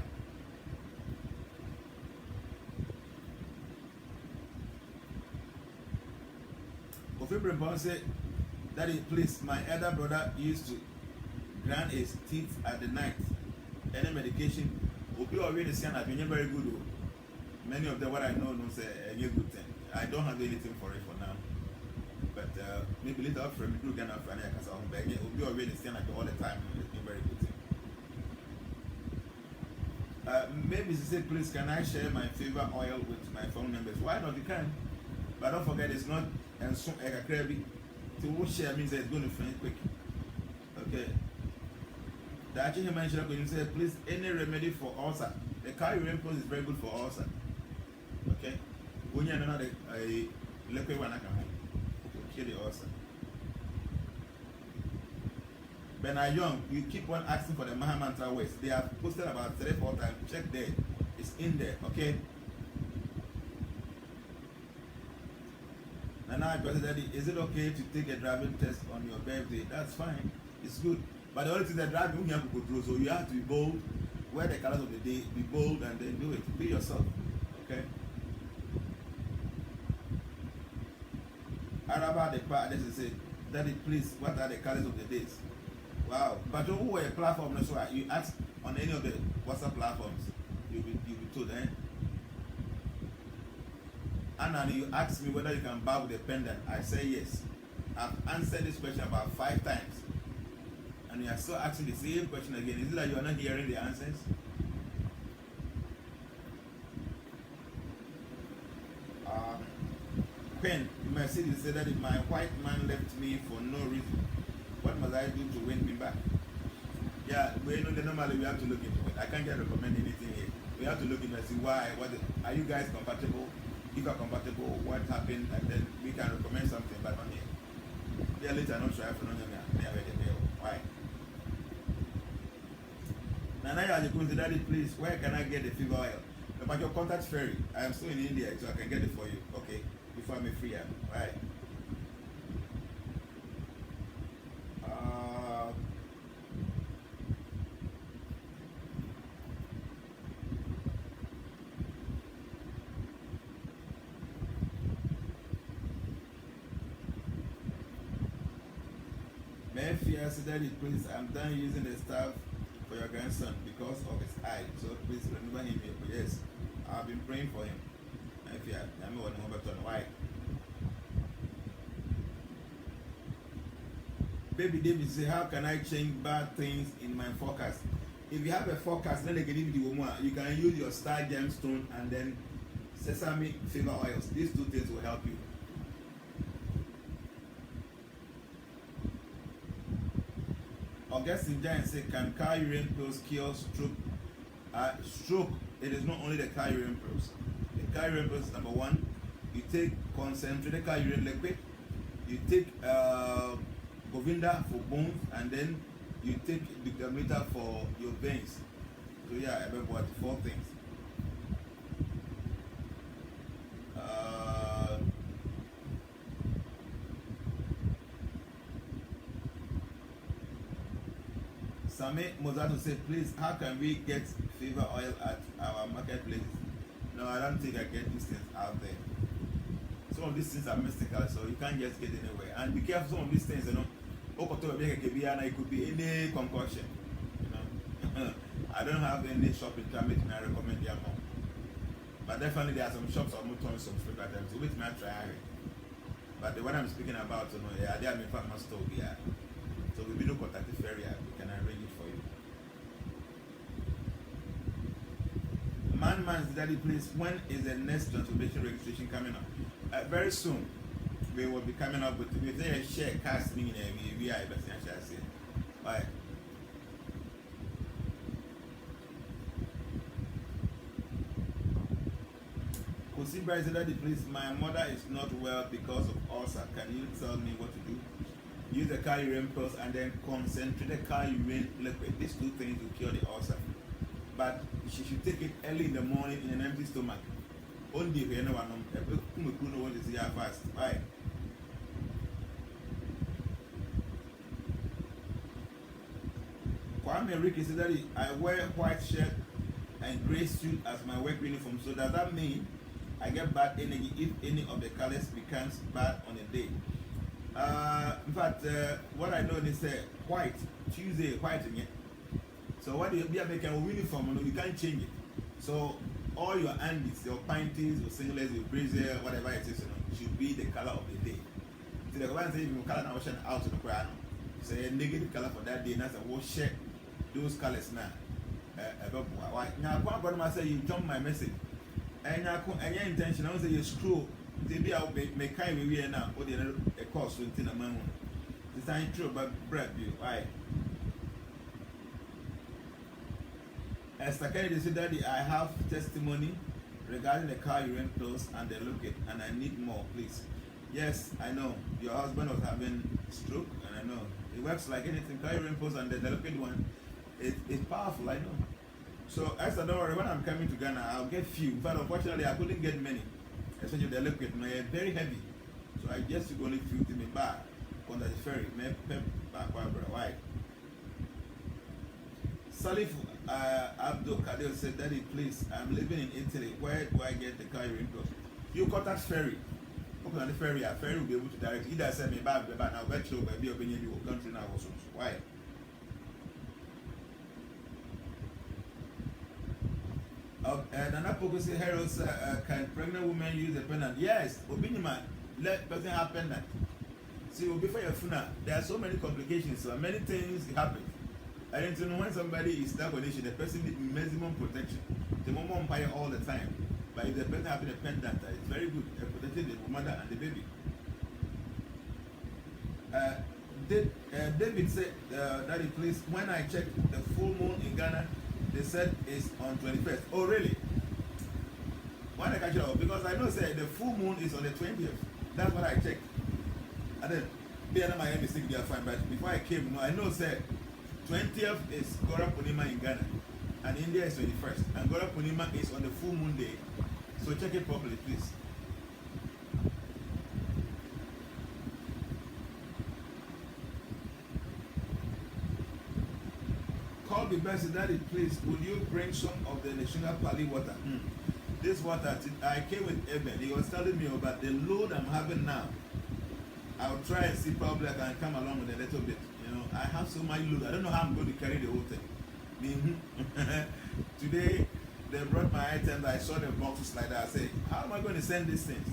Kofi Brembon said, Daddy, please, my elder brother used to grind his teeth at the night. Any medication, Obi already seen that you're very good. Many of them, what I know, say a good thing. I don't have anything for it for now. But maybe later on, from you can have Friday, because Obi already seen that all the time. It's a very good thing. Maybe she said, please, can I share my favorite oil with my phone members? Why not? You can. But don't forget, it's not and so a crabby. To share means that it's going to finish quick. Okay. The actually mentioned when you say, please, any remedy for ulcer. The urine pills is very good for ulcer. Okay. When you know a liquid one, I can kill the ulcer. When I'm young, you keep on asking for the Mahamantra West. They have posted about 3-4 times. Check there. It's in there. Okay. And now I got Daddy, is it okay to take a driving test on your birthday? That's fine. It's good. But the only thing that driving you have to go through, so you have to be bold, wear the colors of the day, be bold, and then do it. Be yourself. Okay? Araba the part, this is it. Daddy, please, what are the colors of the days? Wow. But who were a platform, that's why you ask on any of the WhatsApp platforms, you'll be told, eh? And then you ask me whether you can bow with a pendant. I say yes. I've answered this question about 5 times. And you are still asking the same question again. Is it like you are not hearing the answers? Queen, Mercedes said that if my white man left me for no reason, what must I do to win me back? Yeah, we know that normally we have to look into it. I can't just recommend anything here. We have to look into it and see why, are you guys compatible? If you are compatible, what happened, and then we can recommend something, but on here. Yeah, later I'm not sure if why. Nana, you consider it, please. Where can I get the fever oil? About your contact ferry. I am still in India, so I can get it for you. Okay, before I'm free. Right. Mefia said, Daddy, please, I'm done using the stuff for your grandson because of his eye. So please remember him. Yes, I've been praying for him. Mefia, I'm going to know why. Baby David say, how can I change bad things in my forecast? If you have a forecast, then they can give you the woman. You can use your star gemstone and then sesame fever oils. These two things will help you. Augustine Giant say, can car urine pills cure stroke? Stroke, it is not only the car urine pills. The car urine pills, number one, you take concentrated car urine liquid, you take Govinda for bones, and then you take Dictameter for your veins. So yeah, about 4 things. Same Mozato said, please, how can we get fever oil at our marketplace? No, I don't think I get these things out there. Some of these things are mystical, so you can't just get anywhere. And be careful, some of these things, you know, it could be any concoction. You know, I don't have any shop in Tamit and I recommend them more. But definitely there are some shops or motors, some food items, so which may try. But the one I'm speaking about, you know, yeah, they are in farmer store here. So we will look at this area, we can arrange it for you. Man's Daddy, please, when is the next transformation registration coming up? Very soon. We will be coming up with a share cast meaning we are shall say. Bye. Kusiba said, Daddy, please, my mother is not well because of ulcer. Can you tell me what to do? Use the car urine pills and then concentrate the car urine liquid. These 2 things will cure the ulcer. But she should take it early in the morning in an empty stomach. Only if anyone want to see her fast. Bye. Kwame Ricky said that I wear white shirt and grey suit as my work uniform. So does that mean I get bad energy if any of the colors becomes bad on a day? In fact, what I know is white, Tuesday, white again. So what you be making a uniform, you can't change it. So all your undies, your panties, your singlets, your brazier, whatever it is, should be the color of the day. So the one says if you color now ocean out to the crown, say a negative color for that day, and that's a wash share those colors now. Now, one I say you jump my message, and your intention, I say you screw. They be out make kind we are now, or the course within a man. It's not true, but bread you. Why? Esther Kennedy said, Daddy, I have testimony regarding the car urine pills and the liquid, and I need more, please. Yes, I know. Your husband was having stroke, and I know. It works like anything. Car urine pills and the liquid one, it's powerful, I know. So, Esther, don't worry, when I'm coming to Ghana, I'll get few. But unfortunately, I couldn't get many. Especially the liquid, they're very heavy. So I just only few to me back on the ferry. Why? Salif Abdul Kadir said, Daddy, please, I'm living in Italy. Where do I get the car urine pills? You contact ferry. Open on the ferry, a ferry will be able to direct. Either send me back, but now bet you by be opinion you will country now also. Why? Nana say, Herald, can pregnant women use a pendant? Yes, opinion man, let person have pendant. See, before your funeral, there are so many complications, so many things happen. I don't know when somebody is in that condition, the person needs maximum protection. The mom won't buy all the time. But if the person having a pendant, it's very good. Protecting the mother and the baby. David said, Daddy, please, when I checked the full moon in Ghana, they said it's on 21st. Oh, really? Why I catch it up? Because I know say the full moon is on the 20th. That's what I checked. And then, be another my mistake, they are fine. But before I came, I know say 20th is Gora Punima in Ghana, and India is 21st. And Gora Punima is on the full moon day. So check it properly, please. Call the best, Daddy, please. Will you bring some of the Nishinga Pali water? This water, I came with Eben. He was telling me about the load I'm having now. I'll try and see probably I can come along with a little bit. You know, I have so much load. I don't know how I'm going to carry the whole thing. Today, they brought my items. I saw the boxes like that. I said, how am I going to send these things?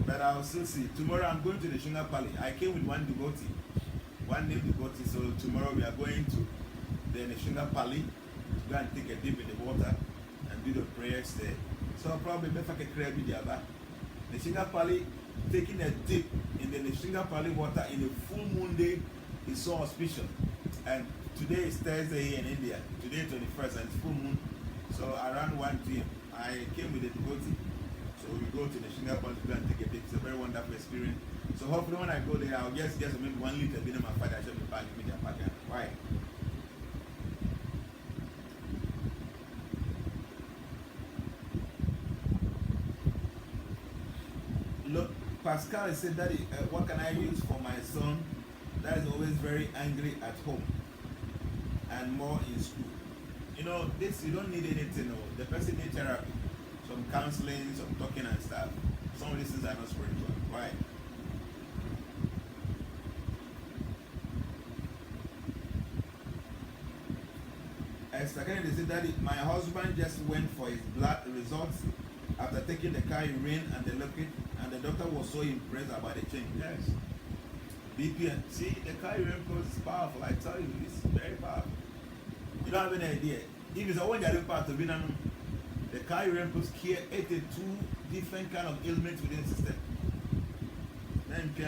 But I'll still see. Tomorrow I'm going to the Nishinga Pali. I came with one devotee. One named devotee. So tomorrow we are going to the Nishinga Pali to go and take a dip in the water and do the prayers there. So I'll probably make a crab with the other. Nishinga Pali, taking a dip in the Nishinga Pali water in a full moon day is so auspicious. And today is Thursday here in India. Today 21st and it's full moon. So around 1 p.m. I came with a devotee. So we go to the Nishinga Pali to go and take a dip. It's a very wonderful experience. So hopefully when I go there, I'll just get maybe 1 liter of my father. I should be back in the party. Why? Look, Pascal said, Daddy, what can I use for my son that is always very angry at home and more in school? You know, this, you don't need anything. No. The person needs therapy, some counseling, some talking and stuff. Some of these things are not spiritual. Why? Esther Kennedy said, Daddy, my husband just went for his blood results after taking the car urine and the liquid, and the doctor was so impressed about the change. Yes. BP, see, the car urine process is powerful. I tell you, it's very powerful. You don't have any idea. If it's a one year part of it, the car urine process cure 82 different kind of ailments within the system. Then, you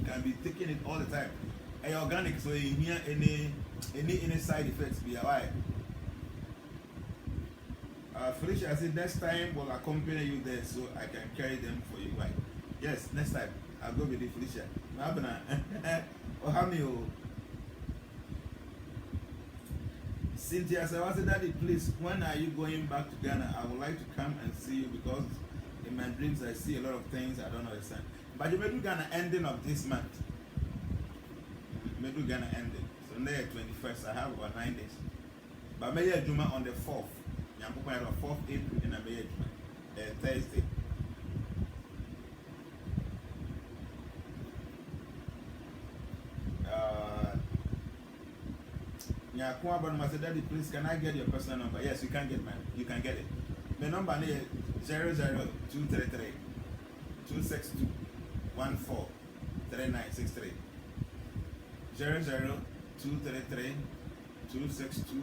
can be taking it all the time. And organic, so you hear any side effects be away. Felicia, I said next time we'll accompany you there so I can carry them for you. Why? Yes, next time I'll go with you, Felicia. Or how many? Cynthia said, I said, Daddy, please, when are you going back to Ghana? I would like to come and see you because in my dreams I see a lot of things I don't understand. But you may do Ghana ending of this month. You may do Ghana ending. So on the 21st, I have about 9 days. But may I Juma on the 4th. I'm going to 4th April in a Thursday. Daddy, please, can I get your personal number? Yes, you can get mine. You can get it. My number is 00233 262 143963. 00233 262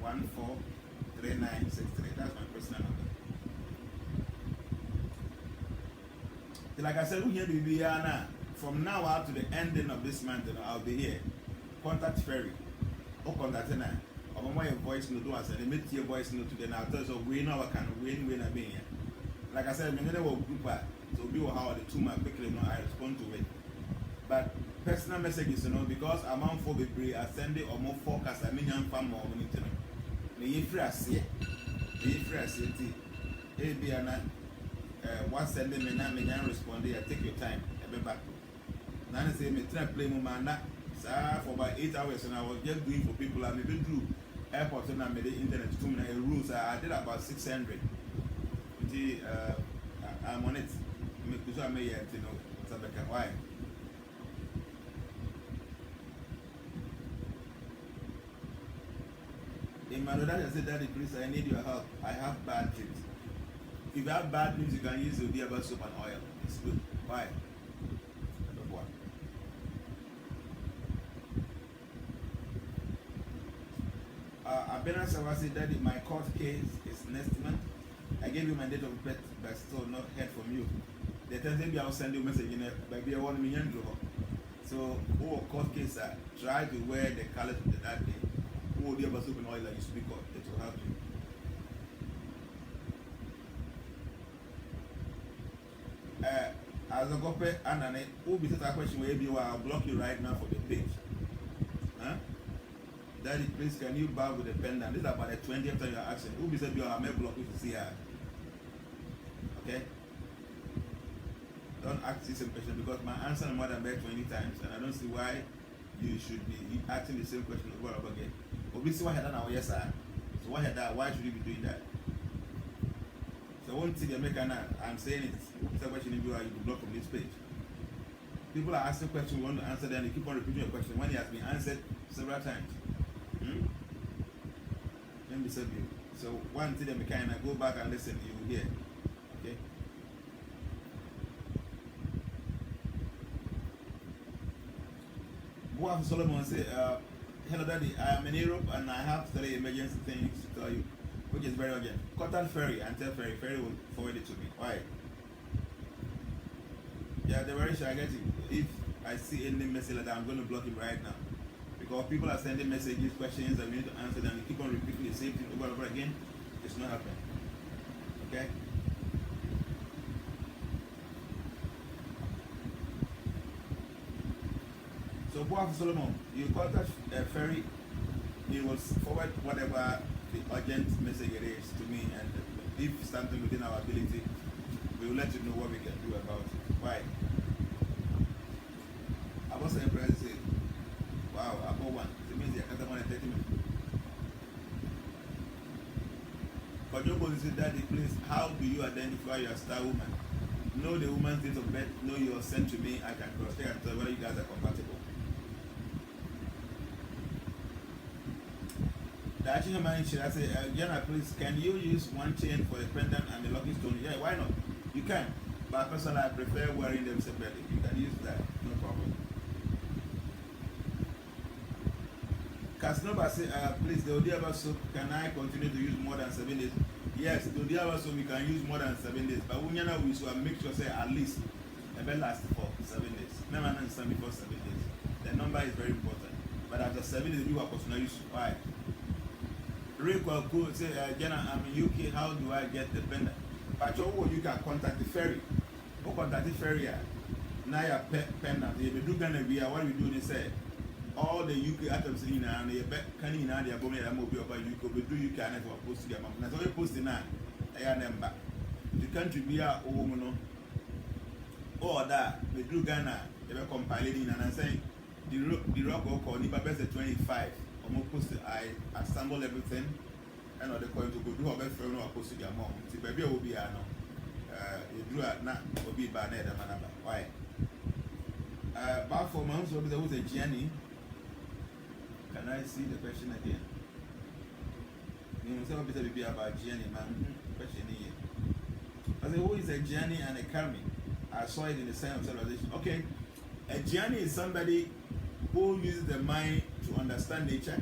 143963. That's my personal number. Like I said, we here be here from now out to the ending of this month. I'll be here. Contact Ferry. Or contact now. Or my voice note was and make your voice note today. Now tell us we know what kind of win I be here. Like I said, we never will group so be how the 2 months quickly I respond to it. But personal messages, because among 4 people are sending or more forecast, I mean, young farm or anything. May you free us here. May you free us here. What sending me now, may I respond here. Take your time. I'll be back. Now I say, me try play Mumanda. For about 8 hours, and I was just doing for people. I maybe through airport and I made the internet to me. Rules I did about 600. I'm on it. Because I may yet why. In my dad, I said, Daddy, please, I need your help. I have bad dreams. If you have bad dreams, you can use the Diaba soap and oil. It's good. Why? Abena Savasi, Daddy, my court case is next month. I gave you my date of birth, but still not heard from you. the time maybe I'll send you a message in maybe I want me to do. So, who court case try to wear the colors of that day. Who will be able to open oil that you speak of, it will help you. As a copy, and who be that question where you I'll block you right now for the page. Huh? Daddy, please can you bow with the pendant? This is about the 20th time you're asking. Who be said you are may block you to see her? Okay? Don't ask this same question because my answer is more than 20 times and I don't see why you should be asking the same question over and over again. Obviously, why had that yes, sir. So why had that? Why should you be doing that? So I won't see the American. I'm saying it. It's a question you block from this page. People are asking questions, we want to answer them, they keep on repeating your question when it has been answered several times. Let me serve you. So one thing the mechanic, go back and listen, you will hear. Okay? Boaz Solomon said, hello daddy, I am in Europe and I have 3 emergency things to tell you, which is very urgent. Contact Ferry and tell Ferry will forward it to me. Why? Yeah, the very sure I get it. If I see any message like that, I'm going to block it right now. Because people are sending messages, questions, and we need to answer them. They keep on repeating the same thing over and over again. It's not happening. Okay? So, Boaz Solomon, you contact Ferry, he will forward whatever the urgent message it is to me, and if something within our ability, we will let you know what we can do about it. Why? I was impressed to say, wow, I bought one. It means I got 30 minutes. But nobody said, Daddy, please, how do you identify your star woman? Know the woman's date of birth, know you're sent to me, I can cross-check and tell whether you guys are compatible. The actual man should I say, Jnana, please, can you use one chain for the pendant and the lucky stone? Yeah, why not? You can. But personally, I prefer wearing them separately. You can use that, no problem. Kasnoba say, please, the Odiaba soap, can I continue to use more than 7 days? Yes, the Odiaba soap we can use more than 7 days. But when you know, we should make sure say at least it will last for 7 days. Never understand before 7 days. The number is very important. But after 7 days, you are personal use. Why? Real cool say, Jnana, I'm in UK, how do I get the pendant? But you can contact the ferry. Who contact the ferry? Now your pendant. If you do gonna be what we do, they say all the UK items in and they can in the above and mobile about UK, we do UK and for post them. That's all you post in that. I am them back. The country be a woman or that we do Ghana, they were compiling and I'm saying the rock or call Nipa best 25. Almost post I assemble everything. And the coin to go do our best friend or post to their mom. See, baby will be a you drew at not will be by net and manaba. Why? About 4 months, will be there was a Jenny. Can I see the question again? You must have be about Jenny, man. Question here. I say, who is a Jenny and a Kami? I saw it in the sign of civilization. Okay, a Jenny is somebody who uses the mind to understand nature,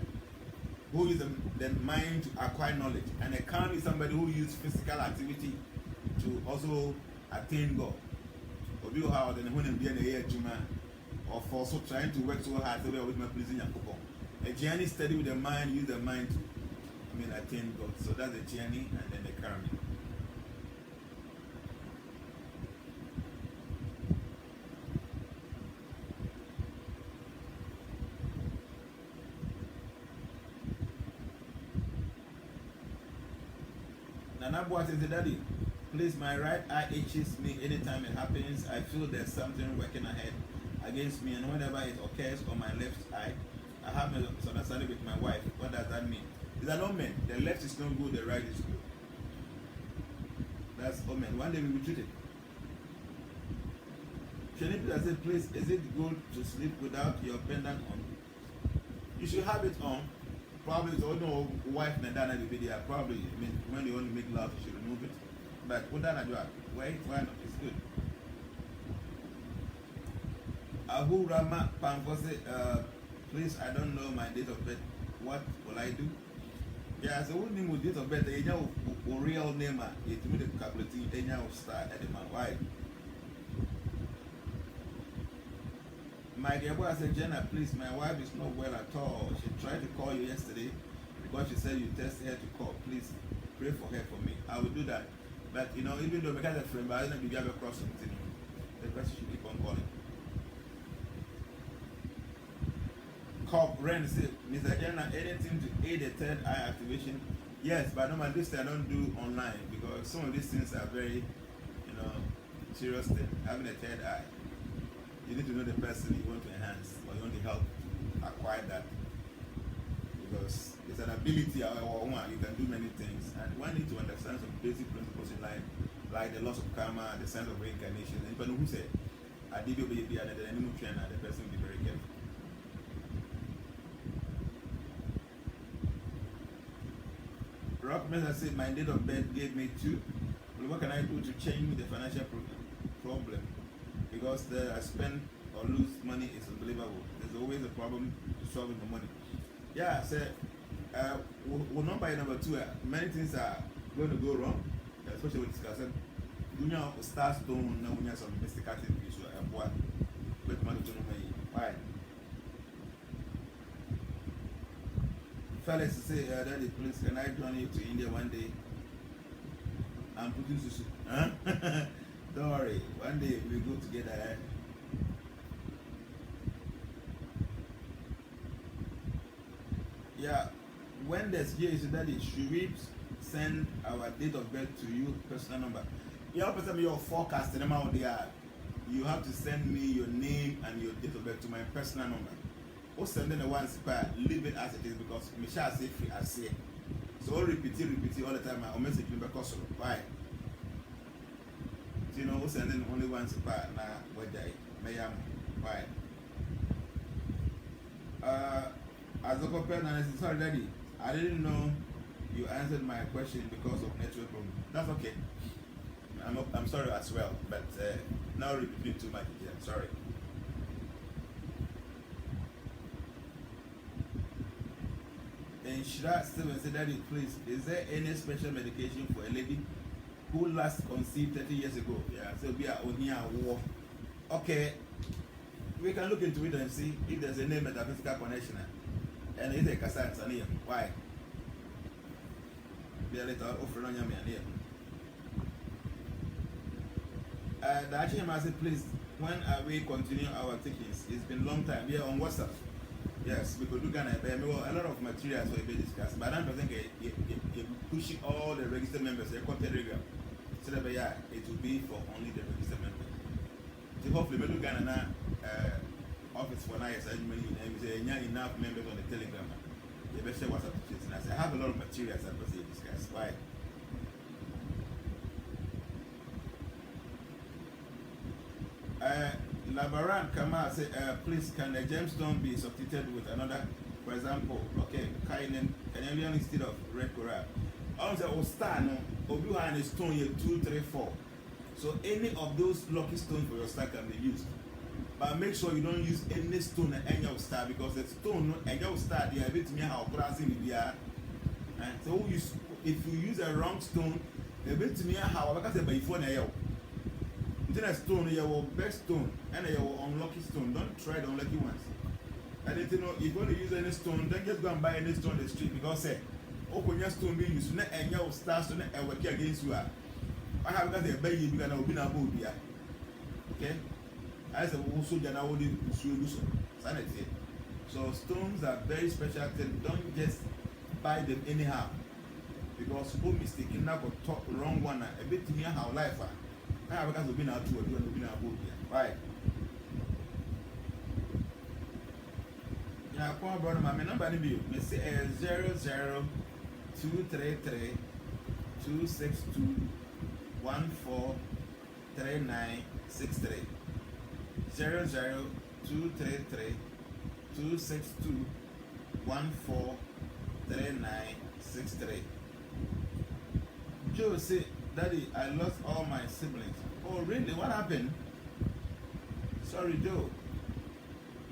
who uses the mind to acquire knowledge, and a calm is somebody who uses physical activity to also attain God. Or be how then when be an air or for also trying to work so hard to be with my pleasing your couple. A journey study with the mind, use the mind to attain God. So that's the journey and then the karma. Nanabuat is the daddy. Please, my right eye itches me anytime it happens. I feel there's something working ahead against me, and whenever it occurs on my left eye, I have a misunderstanding with my wife. What does that mean? Is that omen? The left is not good, the right is good. That's omen. One day we will treat it. Shanipita said, please, is it good to sleep without your pendant on? You should have it on. Probably it's no wife and Dana the video. Probably when you want to make love, you should remove it. But put that at your wait, why not? It's good. Ahu Rama Pankose, please, I don't know my date of birth. What will I do? Yeah, so what name with date of birth? You know, real name, it will calculate any star at the man. Why? My dear boy said, Jenna, please, my wife is not well at all. She tried to call you yesterday because she said you tested her to call. Please pray for her for me. I will do that. But you know, even though we got a friend, but I don't know if you have a cross something, the person should keep on calling. Cop Ren said, Mr. Jenna, anything to aid the third eye activation? Yes, but normally this I don't do online because some of these things are very, serious thing. Having a third eye. You need to know the person you want to enhance or you want to help acquire that, because it's an ability or one you can do many things, and one need to understand some basic principles in life, like the loss of karma, the sense of reincarnation. And people who say I did your baby and then any trainer, the person will be very careful. Rock Mesa said my date of birth gave me 2. Well, what can I do to change the financial problem? Because I spend or lose money is unbelievable. There's always a problem to solve the money. Yeah, so we'll not buy number 2. Many things are going to go wrong, especially with discussing. You know, stars don't know when you have some mystical things. So what? With money to know why? Fellas say, Daddy, please, can I join you to India one day? I'm putting sushi. Huh? Don't worry, one day we go together. Yeah, when there's here, Daddy, should we send our date of birth to you, personal number? Yeah, person your forecast, the number there. You have to send me your name and your date of birth to my personal number. Or send them the ones leave it as it is, because Michelle say free as say. So repeat all the time. I'll message you because of why. You know, we'll send them only once per now whether mayam why. As a companion, I said, sorry, Daddy, I didn't know you answered my question because of network problem. That's okay. I'm sorry as well, but now repeat too much. Yeah, sorry. And Shira Steven said, Daddy, please, is there any special medication for a lady who last conceived 30 years ago? Yeah, so we are on here war. Okay, we can look into it and see if there's a name metaphysical connection. And it's a Kassan name. Why? Be a little offer on your man here. The Achim said, please, when are we continuing our teachings? It's been a long time. We are on WhatsApp. Yes, because we can a lot of materials will be discussed, but I don't think you pushing all the registered members, they come Telegram. So that it will be for only the registered members. So hopefully we look at an office for now, as many enough members on the Telegram. They better share WhatsApp teachings. And I have a lot of materials that was discussed. Why? Labaran Kamal say, please, can the gemstone be substituted with another? For example, okay, Kainen, Canadian instead of red coral. Also, star no, Obuhan is stone here 2, 3, 4. So any of those lucky stones for your star can be used. But make sure you don't use any stone at any of star, because the stone and your star they are a bit near how crossing the air. So if you use a wrong stone, a bit near how I can say before the a stone, your best stone, and your unlucky stone. Don't try the unlucky ones. And if you know, if you want to use any stone, then just go and buy any stone on the street, because say, open your stone being used, and your stars to work against you. I have got a baby because I will be a boobia. Okay? I said, also, then I will do sanity. So, stones are very special things. Don't just buy them anyhow, because who mistaken now got talk wrong one, a bit near how life are. I have got to be now to a boobia. Right? Yeah, come on, brother. My number is you. Me say 00233 262 143963. 00233 262 143963. Joe say, Daddy, I lost all my siblings. Oh, really? What happened? Sorry, Joe.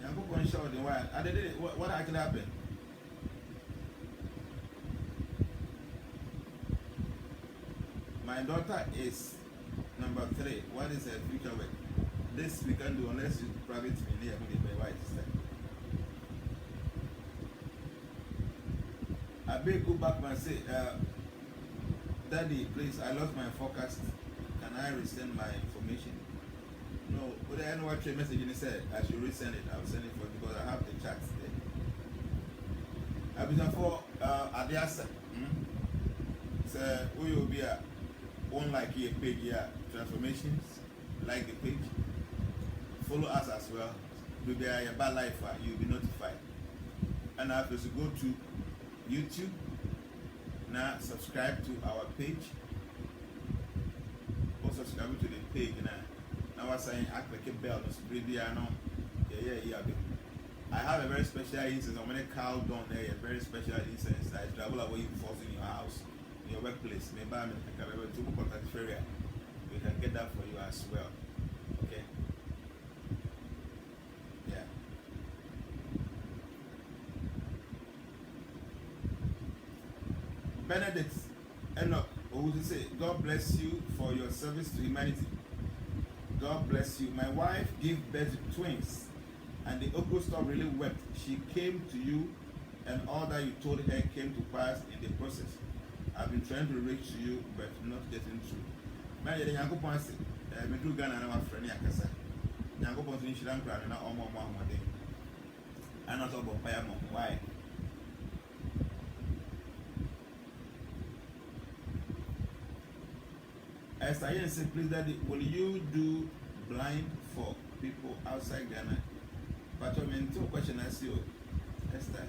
I'm going to show you why. What actually happened? My daughter is number 3. What is her future with? this we can do unless you private me near me by white I beg go back and say, Daddy, please, I lost my forecast. Can I resend my information? No, but I know what your message and said. I should resend it. I'll send it for you because I have the chats there. I've been for Adiasa. So we will be on like a page here, transformations, like the page. Follow us as well. We'll be a bad life, you'll be notified. And after you go to YouTube, now subscribe to our page. Or subscribe to the page now. Now I'm saying act like a bell, I have a very special instance. I'm gonna cow down there, a very special instance that I travel away force in your house, in your workplace. Maybe I'm to contact area. We can get that for you as well. Okay. Yeah. Benedict Enoch, who would say, God bless you for your service to humanity. God bless you. My wife gave birth to twins, and the Oko stop really wept. She came to you, and all that you told her came to pass in the process. I've been trying to reach you, but not getting through. Man, the Yanko Ponce, me do Ghana and our friend Yakasa. Yanko Ponce in Sri Lanka and all more day. And not about Payamon. Why? As I say, please, Daddy, will you do blind for people outside Ghana? But I mean, two questions I see. Esther.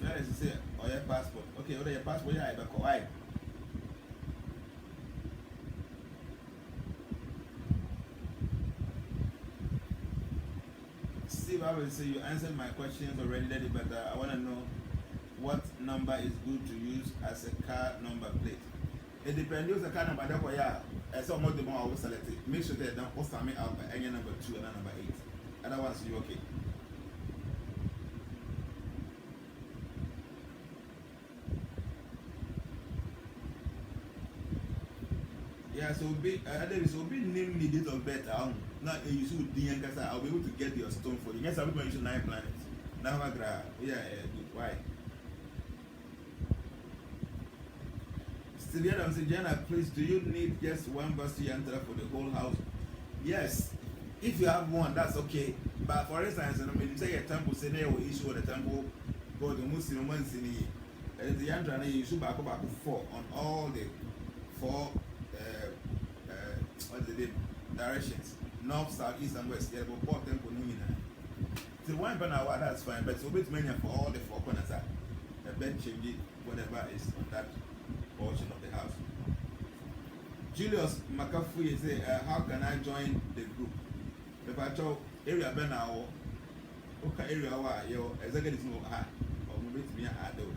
Fair to say, or your passport. Okay, order your passport, yeah, but why? I will say you answered my questions already, Daddy, but I want to know what number is good to use as a car number plate. It depends. Use a car number. Therefore, yeah, as some of the more I will select it. Make sure that don't post me out by any number 2 and number 8. Otherwise, you okay. Yeah, so be name me date of birth. Now you should be I'll be able to get your stone for you. Yes, I'm going to use 9 planets. Now I grab. Yeah, why? Still here, I'm saying, Jnana, please, do you need just one bus enter for the whole house? Yes. If you have one, that's okay. But for instance, I mean, say a temple, say they will issue the temple, go to Muslim ones in the Yantra, you should back 4 on all the 4 what's the name? Directions. North, south, east, and west. Yeah, but 4 temple so 1 per hour, that's fine. But it's a bit many for all the 4 corners. The bed change it, whatever is on that portion of the house. Julius McAfee say, how can I join the group? The patrol area ben now. Okay, area where your executive no ha or maybe me I do.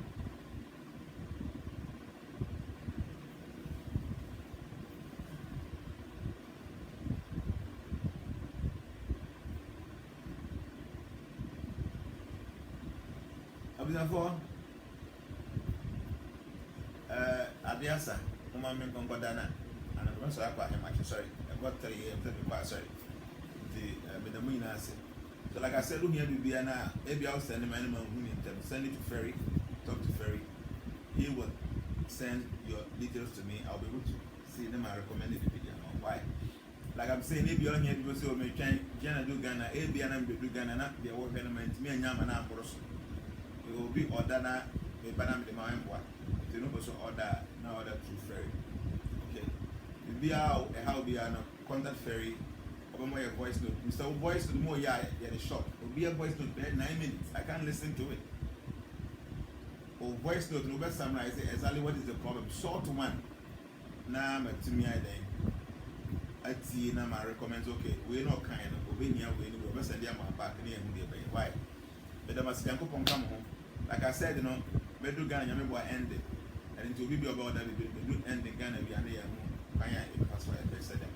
Abinafo Adiasa, Umami Congodana, and I'm also sorry. I got 3 years, sorry. The Mina said. So, like I said, look here, Bibiana, maybe I'll send him anyone who needs them. Send it to Ferry, talk to Ferry. He will send your details to me. I'll be able to see them and recommend the video. Why? Like I'm saying, maybe you're here because you're making Jnana do Ghana, ABN do Ghana, not be a work element, me and Yamana Boros. It will be order, maybe I'm the man. You know, also order now order through Ferry. Okay. Be how be a contact Ferry. More your voice note. Mr. Voice note more the short. It'll be a voice note 9 minutes. I can't listen to it. Or voice note no best summarize exactly what is the problem. Short one. Now I'm to me I see now my recommends okay. We're not kind of we best send them back near why? But there must come home. Like I said, you know, we do Ghana boy end it. And it will be about that we do end the Ghana we are near Kaya if that's why I said them.